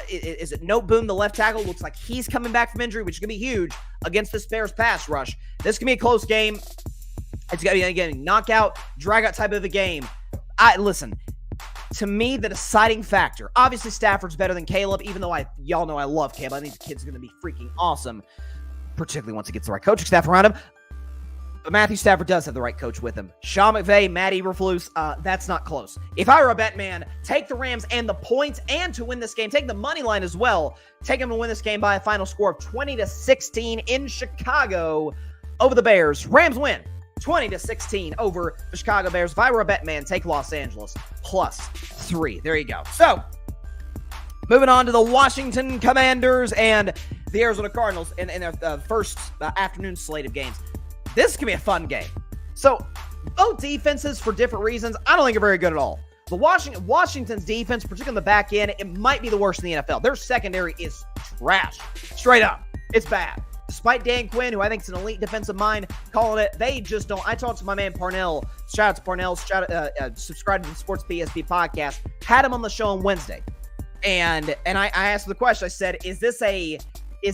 is it Note Boom, the left tackle? Looks like he's coming back from injury, which is going to be huge against this Bears pass rush. This can be a close game. It's going to be, again, knockout, drag-out type of a game. Listen, to me, the deciding factor, obviously Stafford's better than Caleb, even though y'all know I love Caleb. I think the kid's going to be freaking awesome, particularly once he gets the right coaching staff around him. But Matthew Stafford does have the right coach with him. Sean McVay, Matt Eberflus, that's not close. If I were a bet man, take the Rams and the points and to win this game. Take the money line as well. Take them to win this game by a final score of 20-16 in Chicago over the Bears. Rams win 20-16 over the Chicago Bears. If I were a bet man, take Los Angeles +3. There you go. So, moving on to the Washington Commanders and the Arizona Cardinals in their first afternoon slate of games. This can be a fun game. So, both defenses, for different reasons, I don't think are very good at all. The Washington's defense, particularly on the back end, it might be the worst in the NFL. Their secondary is trash. Straight up. It's bad. Despite Dan Quinn, who I think is an elite defensive mind, calling it, they just don't. I talked to my man Parnell. Shout out to Parnell. Subscribe to the Sports PSP podcast. Had him on the show on Wednesday. And I asked him the question. I said, is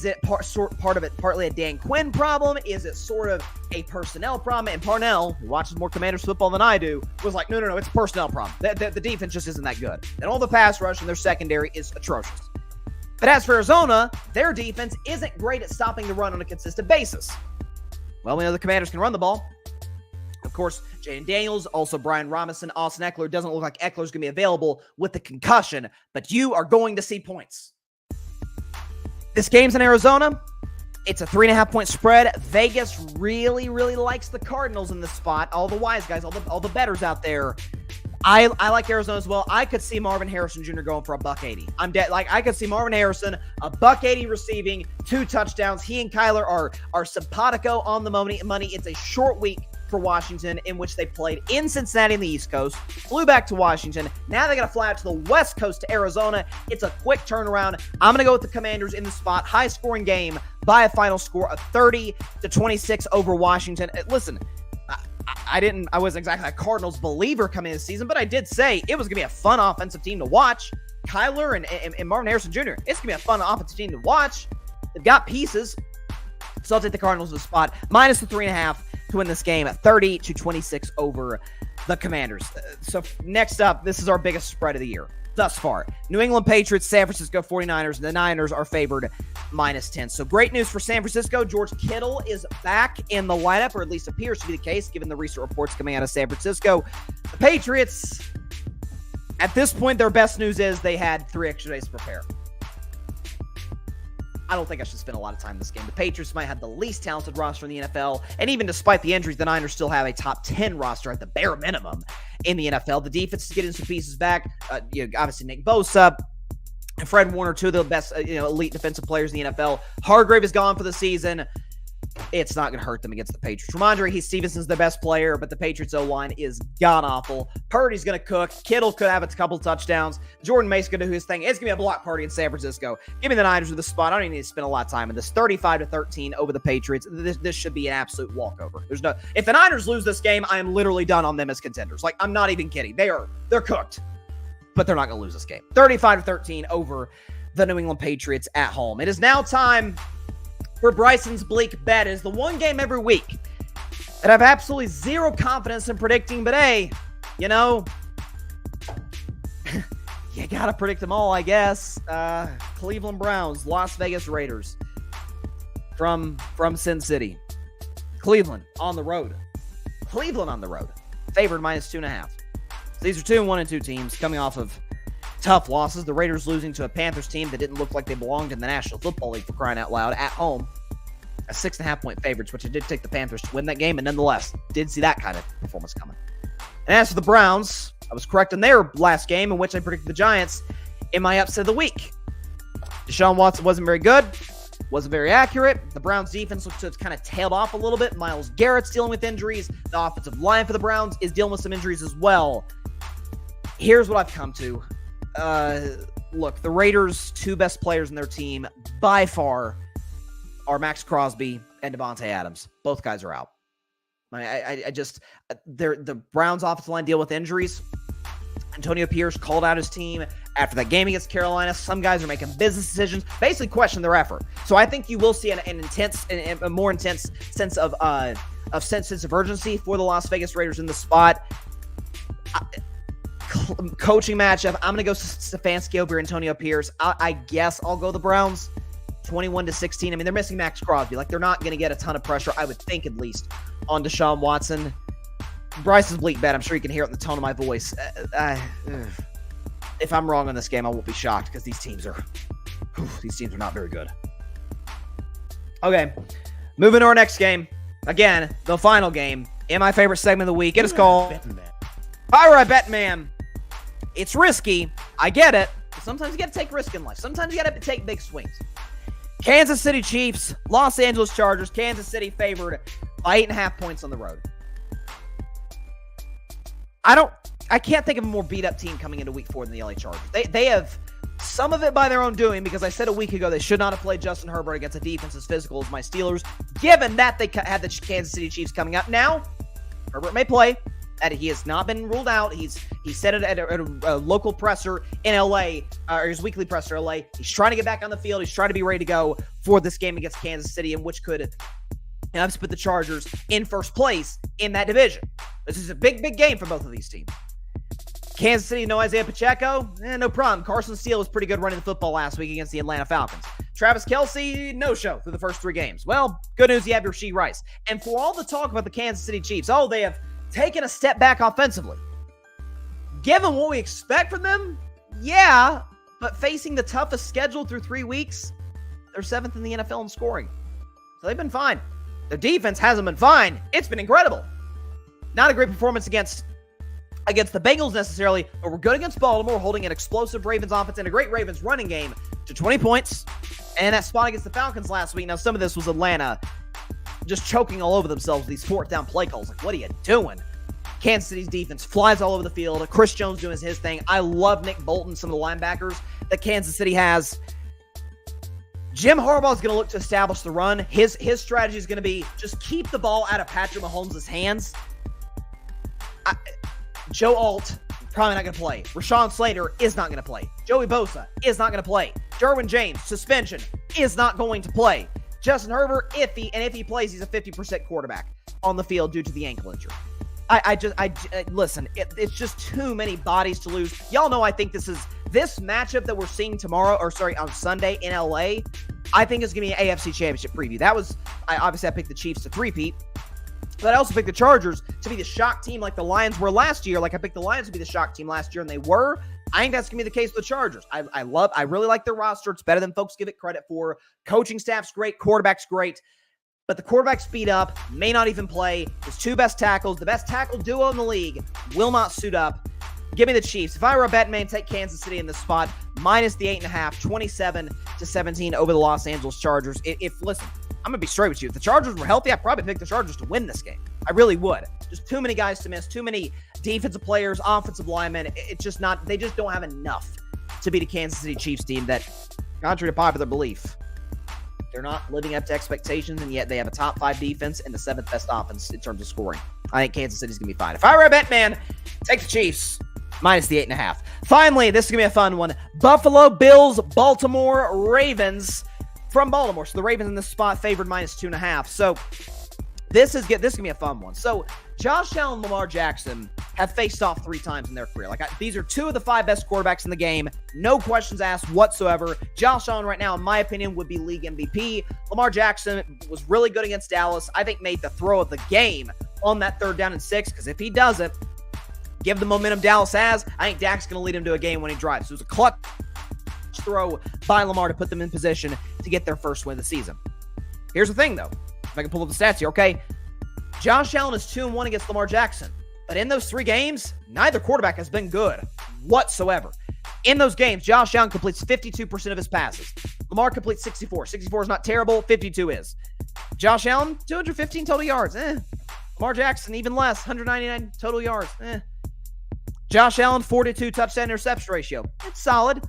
it part of it partly a Dan Quinn problem? Is it sort of a personnel problem? And Parnell, who watches more Commanders football than I do, was like, no, it's a personnel problem. The defense just isn't that good. And all the pass rush and their secondary is atrocious. But as for Arizona, their defense isn't great at stopping the run on a consistent basis. Well, we know the Commanders can run the ball. Of course, Jaden Daniels, also Brian Robinson, Austin Eckler. Doesn't look like Eckler's going to be available with the concussion, but you are going to see points. This game's in Arizona. It's a 3.5-point spread. Vegas really likes the Cardinals in this spot. All the wise guys, all the bettors out there. I like Arizona as well. I could see Marvin Harrison Jr. going for $180. I'm dead. I could see Marvin Harrison, $180 receiving, 2 touchdowns. He and Kyler are simpatico on the money. It's a short week for Washington, in which they played in Cincinnati on the East Coast, flew back to Washington. Now they got to fly out to the West Coast to Arizona. It's a quick turnaround. I'm going to go with the Commanders in the spot. High-scoring game by a final score of 30-26 over Washington. Listen, I wasn't exactly a Cardinals believer coming into the season, but I did say it was going to be a fun offensive team to watch. Kyler and Marvin Harrison Jr., it's going to be a fun offensive team to watch. They've got pieces. So I'll take the Cardinals in the spot. Minus the 3.5 to win this game at 30-26 over the Commanders. So next up, this is our biggest spread of the year. thus far. New England Patriots, San Francisco 49ers, and the Niners are favored -10. So great news for San Francisco. George Kittle is back in the lineup, or at least appears to be the case, given the recent reports coming out of San Francisco. The Patriots, at this point, their best news is they had 3 extra days to prepare. I don't think I should spend a lot of time in this game. The Patriots might have the least talented roster in the NFL, and even despite the injuries, the Niners still have a top 10 roster at the bare minimum in the NFL. The defense is getting some pieces back. Obviously, Nick Bosa and Fred Warner, 2 of the best elite defensive players in the NFL. Hargrave is gone for the season. It's not going to hurt them against the Patriots. Ramondre Stevenson's their best player, but the Patriots O-line is god-awful. Purdy's going to cook. Kittle could have a couple touchdowns. Jordan Mace going to do his thing. It's going to be a block party in San Francisco. Give me the Niners with the spot. I don't even need to spend a lot of time in this. 35-13 over the Patriots. This should be an absolute walkover. If the Niners lose this game, I am literally done on them as contenders. Like, I'm not even kidding. They're cooked, but they're not going to lose this game. 35-13 over the New England Patriots at home. It is now time for Bryson's Bleak Bet. Is the one game every week that I have absolutely zero confidence in predicting, but hey, you gotta predict them all, I guess. Cleveland Browns, Las Vegas Raiders from Sin City. Cleveland on the road. Favored -2.5. So these are 2-1-2 teams coming off of tough losses. The Raiders losing to a Panthers team that didn't look like they belonged in the National Football League, for crying out loud, at home. A 6.5-point favorites, which I did take the Panthers to win that game, and nonetheless, did see that kind of performance coming. And as for the Browns, I was correct in their last game, in which I predicted the Giants in my upset of the week. Deshaun Watson wasn't very good, wasn't very accurate. The Browns defense looks to have kind of tailed off a little bit. Myles Garrett's dealing with injuries. The offensive line for the Browns is dealing with some injuries as well. Here's what I've come to. Look, the Raiders' 2 best players in their team by far are Max Crosby and Devontae Adams. Both guys are out. The Browns' offensive line deal with injuries. Antonio Pierce called out his team after that game against Carolina. Some guys are making business decisions, basically question their effort. So I think you will see a more intense sense of urgency for the Las Vegas Raiders in the spot. Coaching matchup, I'm going to go Stefanski over Antonio Pierce. I guess I'll go the Browns 21-16. I mean, they're missing Max Crosby. Like, they're not going to get a ton of pressure, I would think, at least, on Deshaun Watson. Bryce's Bleak Bet, I'm sure you can hear it in the tone of my voice. If I'm wrong on this game, I won't be shocked, because these teams are not very good. Okay, moving to our next game. Again, the final game in my favorite segment of the week. It is called Bettin Man. All right, Bettin Man. It's risky. I get it. But sometimes you got to take risk in life. Sometimes you got to take big swings. Kansas City Chiefs, Los Angeles Chargers. Kansas City favored by 8.5 points on the road. I can't think of a more beat-up team coming into Week 4 than the LA Chargers. They have some of it by their own doing, because I said a week ago they should not have played Justin Herbert against a defense as physical as my Steelers, given that they had the Kansas City Chiefs coming up. Now, Herbert may play. That he has not been ruled out. He said it at a local presser in LA, or his weekly presser in LA. He's trying to get back on the field. He's trying to be ready to go for this game against Kansas City, in which could put the Chargers in first place in that division. This is a big, big game for both of these teams. Kansas City, no Isaiah Pacheco? No problem. Carson Steele was pretty good running the football last week against the Atlanta Falcons. Travis Kelce, no show through the first 3 games. Well, good news, you have Rashee Rice. And for all the talk about the Kansas City Chiefs, they have taken a step back offensively. Given what we expect from them, yeah, but facing the toughest schedule through 3 weeks, they're 7th in the NFL in scoring. So they've been fine. Their defense hasn't been fine. It's been incredible. Not a great performance against the Bengals necessarily, but we're good against Baltimore, holding an explosive Ravens offense and a great Ravens running game to 20 points. And that spot against the Falcons last week. Now, some of this was Atlanta just choking all over themselves with these 4th down play calls. Like, what are you doing? Kansas City's defense flies all over the field. Chris Jones doing his thing. I love Nick Bolton, some of the linebackers that Kansas City has. Jim Harbaugh is going to look to establish the run. His strategy is going to be just keep the ball out of Patrick Mahomes' hands. Joe Alt, probably not going to play. Rashawn Slater is not going to play. Joey Bosa is not going to play. Derwin James, suspension, is not going to play. Justin Herbert, if he plays, he's a 50% quarterback on the field due to the ankle injury. Listen, it's just too many bodies to lose. Y'all know I think this is This matchup that we're seeing on Sunday in LA, I think is going to be an AFC Championship preview. I picked the Chiefs to three-peat, but I also picked the Chargers to be the shock team like the Lions were last year. Like I picked the Lions to be the shock team last year, and they were. I think that's going to be the case with the Chargers. I really like their roster. It's better than folks give it credit for. Coaching staff's great. Quarterback's great. But the quarterback's beat up, may not even play. His two best tackles, the best tackle duo in the league, will not suit up. Give me the Chiefs. If I were a Bettin Man, take Kansas City in this spot, minus the 8.5, 27-17 over the Los Angeles Chargers. Listen, I'm going to be straight with you. If the Chargers were healthy, I'd probably pick the Chargers to win this game. I really would. Just too many guys to miss, too many defensive players, offensive linemen. It's just not, they just don't have enough to beat a Kansas City Chiefs team that, contrary to popular belief, they're not living up to expectations, and yet they have a top 5 defense and the 7th best offense in terms of scoring. I think Kansas City's going to be fine. If I were a Bettin Man, take the Chiefs, minus the 8.5. Finally, this is going to be a fun one. Buffalo Bills, Baltimore Ravens from Baltimore. So the Ravens in this spot favored minus 2.5. So this is going to be a fun one. So Josh Allen and Lamar Jackson have faced off 3 times in their career. These are 2 of the 5 best quarterbacks in the game. No questions asked whatsoever. Josh Allen right now, in my opinion, would be league MVP. Lamar Jackson was really good against Dallas. I think made the throw of the game on that 3rd down and 6, because if he doesn't, give the momentum Dallas has, I think Dak's going to lead him to a game when he drives. So it was a clutch throw by Lamar to put them in position to get their first win of the season. Here's the thing, though. If I can pull up the stats here, okay? Josh Allen is 2-1 against Lamar Jackson. But in those 3 games, neither quarterback has been good whatsoever. In those games, Josh Allen completes 52% of his passes. Lamar completes 64. 64 is not terrible. 52 is. Josh Allen, 215 total yards. Lamar Jackson, even less. 199 total yards. Josh Allen, 4-2 touchdown interception ratio. It's solid.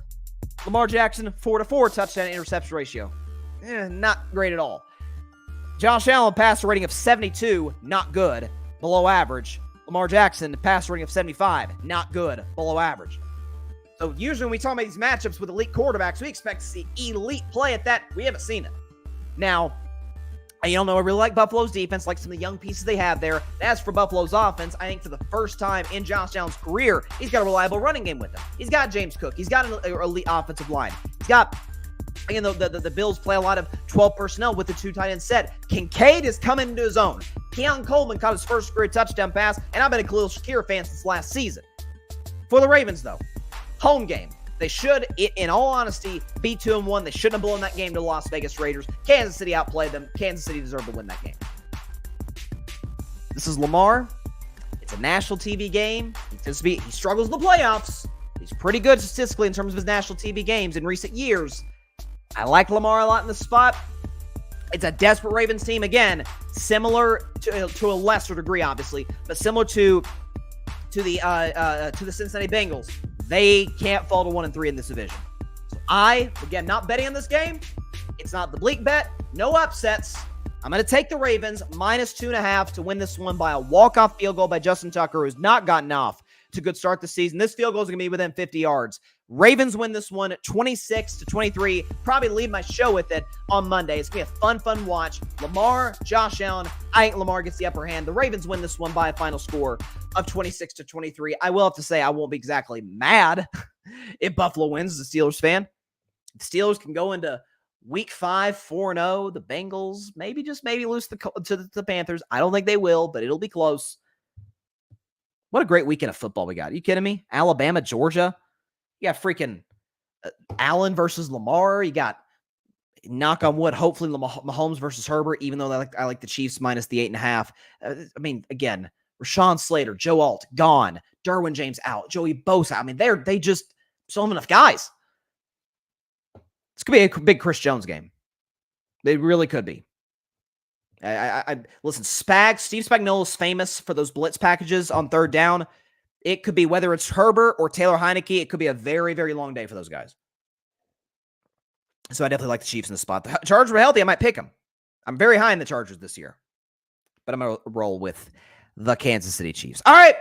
Lamar Jackson, 4-4 touchdown interception ratio. Not great at all. Josh Allen, passer rating of 72, not good, below average. Lamar Jackson, passer rating of 75, not good, below average. So usually when we talk about these matchups with elite quarterbacks, we expect to see elite play at that. We haven't seen it. Now, I really like Buffalo's defense, like some of the young pieces they have there. As for Buffalo's offense, I think for the first time in Josh Allen's career, he's got a reliable running game with him. He's got James Cook. He's got an elite offensive line. He's got, again, the Bills play a lot of 12 personnel with the 2 tight end set. Kincaid is coming into his own. Keon Coleman caught his first career touchdown pass, and I've been a Khalil Shakir fan since last season. For the Ravens, though, home game. They should, in all honesty, be 2-1. They shouldn't have blown that game to the Las Vegas Raiders. Kansas City outplayed them. Kansas City deserved to win that game. This is Lamar. It's a national TV game. He struggles in the playoffs. He's pretty good statistically in terms of his national TV games in recent years. I like Lamar a lot in this spot. It's a desperate Ravens team. Again, similar to a lesser degree, obviously, but similar to the Cincinnati Bengals. They can't fall to 1-3 in this division. So again, not betting on this game. It's not the Bleak bet. No upsets. I'm going to take the Ravens minus 2.5 to win this one by a walk-off field goal by Justin Tucker, who's not gotten off to a good start this season. This field goal is going to be within 50 yards. Ravens win this one 26-23. Probably leave my show with it on Monday. It's going to be a fun watch. Lamar, Josh Allen. I think Lamar gets the upper hand. The Ravens win this one by a final score of 26-23. I will have to say I won't be exactly mad if Buffalo wins as a Steelers fan. The Steelers can go into Week 5 4-0. The Bengals maybe lose to the Panthers. I don't think they will, but it'll be close. What a great weekend of football we got. Are you kidding me? Alabama, Georgia. You got freaking Allen versus Lamar. You got, knock on wood, hopefully Mahomes versus Herbert, even though I like the Chiefs minus the 8.5. Again, Rashawn Slater, Joe Alt, gone. Derwin James out. Joey Bosa. They just still have enough guys. This could be a big Chris Jones game. They really could be. Listen, Steve Spagnuolo is famous for those blitz packages on 3rd down. It could be, whether it's Herbert or Taylor Heineke, it could be a very, very long day for those guys. So I definitely like the Chiefs in the spot. The Chargers were healthy. I might pick them. I'm very high in the Chargers this year. But I'm going to roll with the Kansas City Chiefs. All right.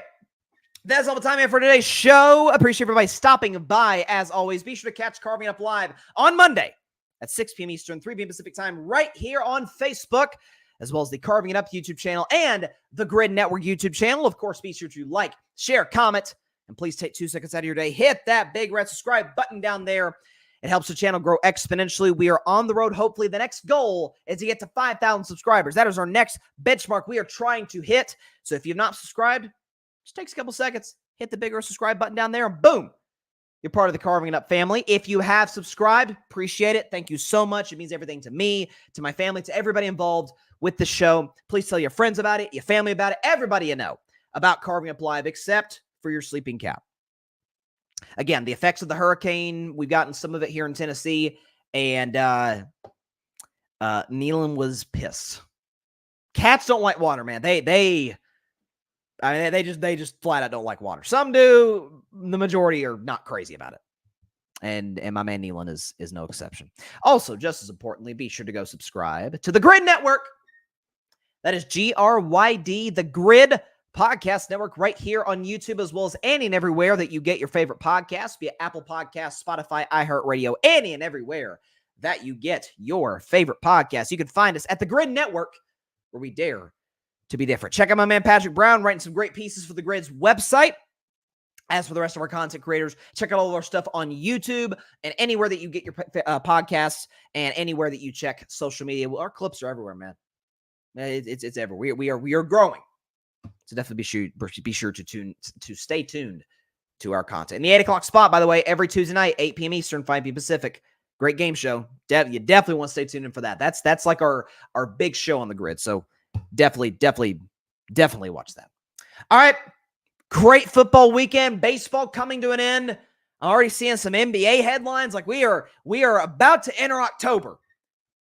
That's all the time I have for today's show. Appreciate everybody stopping by. As always, be sure to catch Carving Up Live on Monday at 6 p.m. Eastern, 3 p.m. Pacific time, right here on Facebook, as well as the Carving It Up YouTube channel and the Grid Network YouTube channel. Of course, be sure to like, share, comment, And please take 2 seconds out of your day. Hit that big red subscribe button down there. It helps the channel grow exponentially. We are on the road. Hopefully, the next goal is to get to 5,000 subscribers. That is our next benchmark we are trying to hit. So if you've not subscribed, just takes a couple seconds. Hit the big red subscribe button down there, and boom, you're part of the Carving It Up family. If you have subscribed, appreciate it. Thank you so much. It means everything to me, to my family, to everybody involved with the show. Please tell your friends about it, your family about it, everybody you know about Carving Up Live, except for your sleeping cat. Again, the effects of the hurricane, we've gotten some of it here in Tennessee, and Nealon was pissed. Cats don't like water, man. They just flat out don't like water. Some do. The majority are not crazy about it. And my man Nealon is no exception. Also, just as importantly, be sure to go subscribe to the Grid Network. That is GRYD, the Grid Podcast Network, right here on YouTube, as well as any and everywhere that you get your favorite podcasts, be it Apple Podcasts, Spotify, iHeartRadio, any and everywhere that you get your favorite podcasts. You can find us at the Grid Network, where we dare to be different. Check out my man Patrick Brown writing some great pieces for the Grid's website. As for the rest of our content creators, check out all of our stuff on YouTube and anywhere that you get your podcasts and anywhere that you check social media. Our clips are everywhere, man. It's everywhere. We are growing. So definitely be sure to stay tuned to our content. In the 8 o'clock spot, by the way, every Tuesday night, 8 p.m. Eastern, 5 p.m. Pacific. Great game show. You definitely want to stay tuned in for that. That's like our big show on the Grid. So definitely watch that. All right. Great football weekend. Baseball coming to an end. I'm already seeing some NBA headlines. Like we are about to enter October.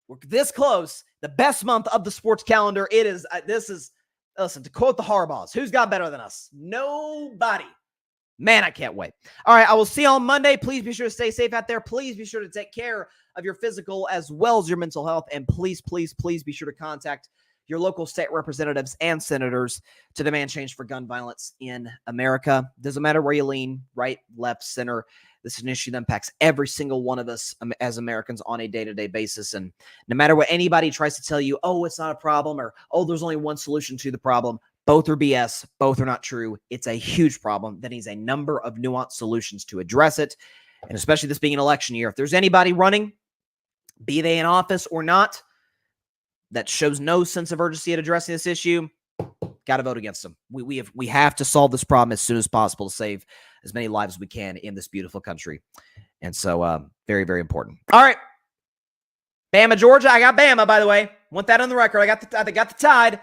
We're this close. The best month of the sports calendar. It is. Listen, to quote the Harbaughs, who's got better than us? Nobody. Man, I can't wait. All right, I will see you on Monday. Please be sure to stay safe out there. Please be sure to take care of your physical as well as your mental health. And please be sure to contact your local state representatives and senators to demand change for gun violence in America. Doesn't matter where you lean, right, left, center. This is an issue that impacts every single one of us as Americans on a day-to-day basis. And no matter what anybody tries to tell you, oh, it's not a problem, or, oh, there's only one solution to the problem, both are BS. Both are not true. It's a huge problem that needs a number of nuanced solutions to address it. And especially this being an election year, if there's anybody running, be they in office or not, that shows no sense of urgency at addressing this issue, got to vote against them. We have to solve this problem as soon as possible to save as many lives as we can in this beautiful country. And so very, very important. All right. Bama, Georgia. I got Bama, by the way. Want that on the record. I got the Tide.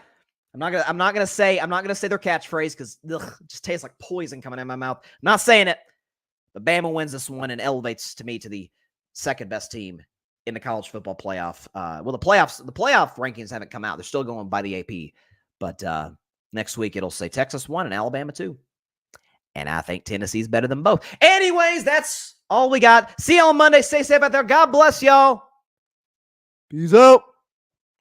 I'm not gonna say their catchphrase because it just tastes like poison coming out of my mouth. I'm not saying it. But Bama wins this one and elevates to me to the second best team in the college football playoff. The playoff rankings haven't come out. They're still going by the AP. But next week it'll say Texas 1 and Alabama 2. And I think Tennessee's better than both. Anyways, that's all we got. See you on Monday. Stay safe out there. God bless y'all. Peace out.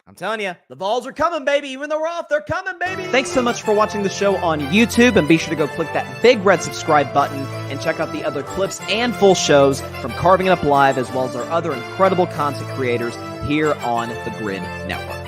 I'm telling you, the Vols are coming, baby. Even though we're off, they're coming, baby. Thanks so much for watching the show on YouTube. And be sure to go click that big red subscribe button and check out the other clips and full shows from Carving It Up Live, as well as our other incredible content creators here on the Grid Network.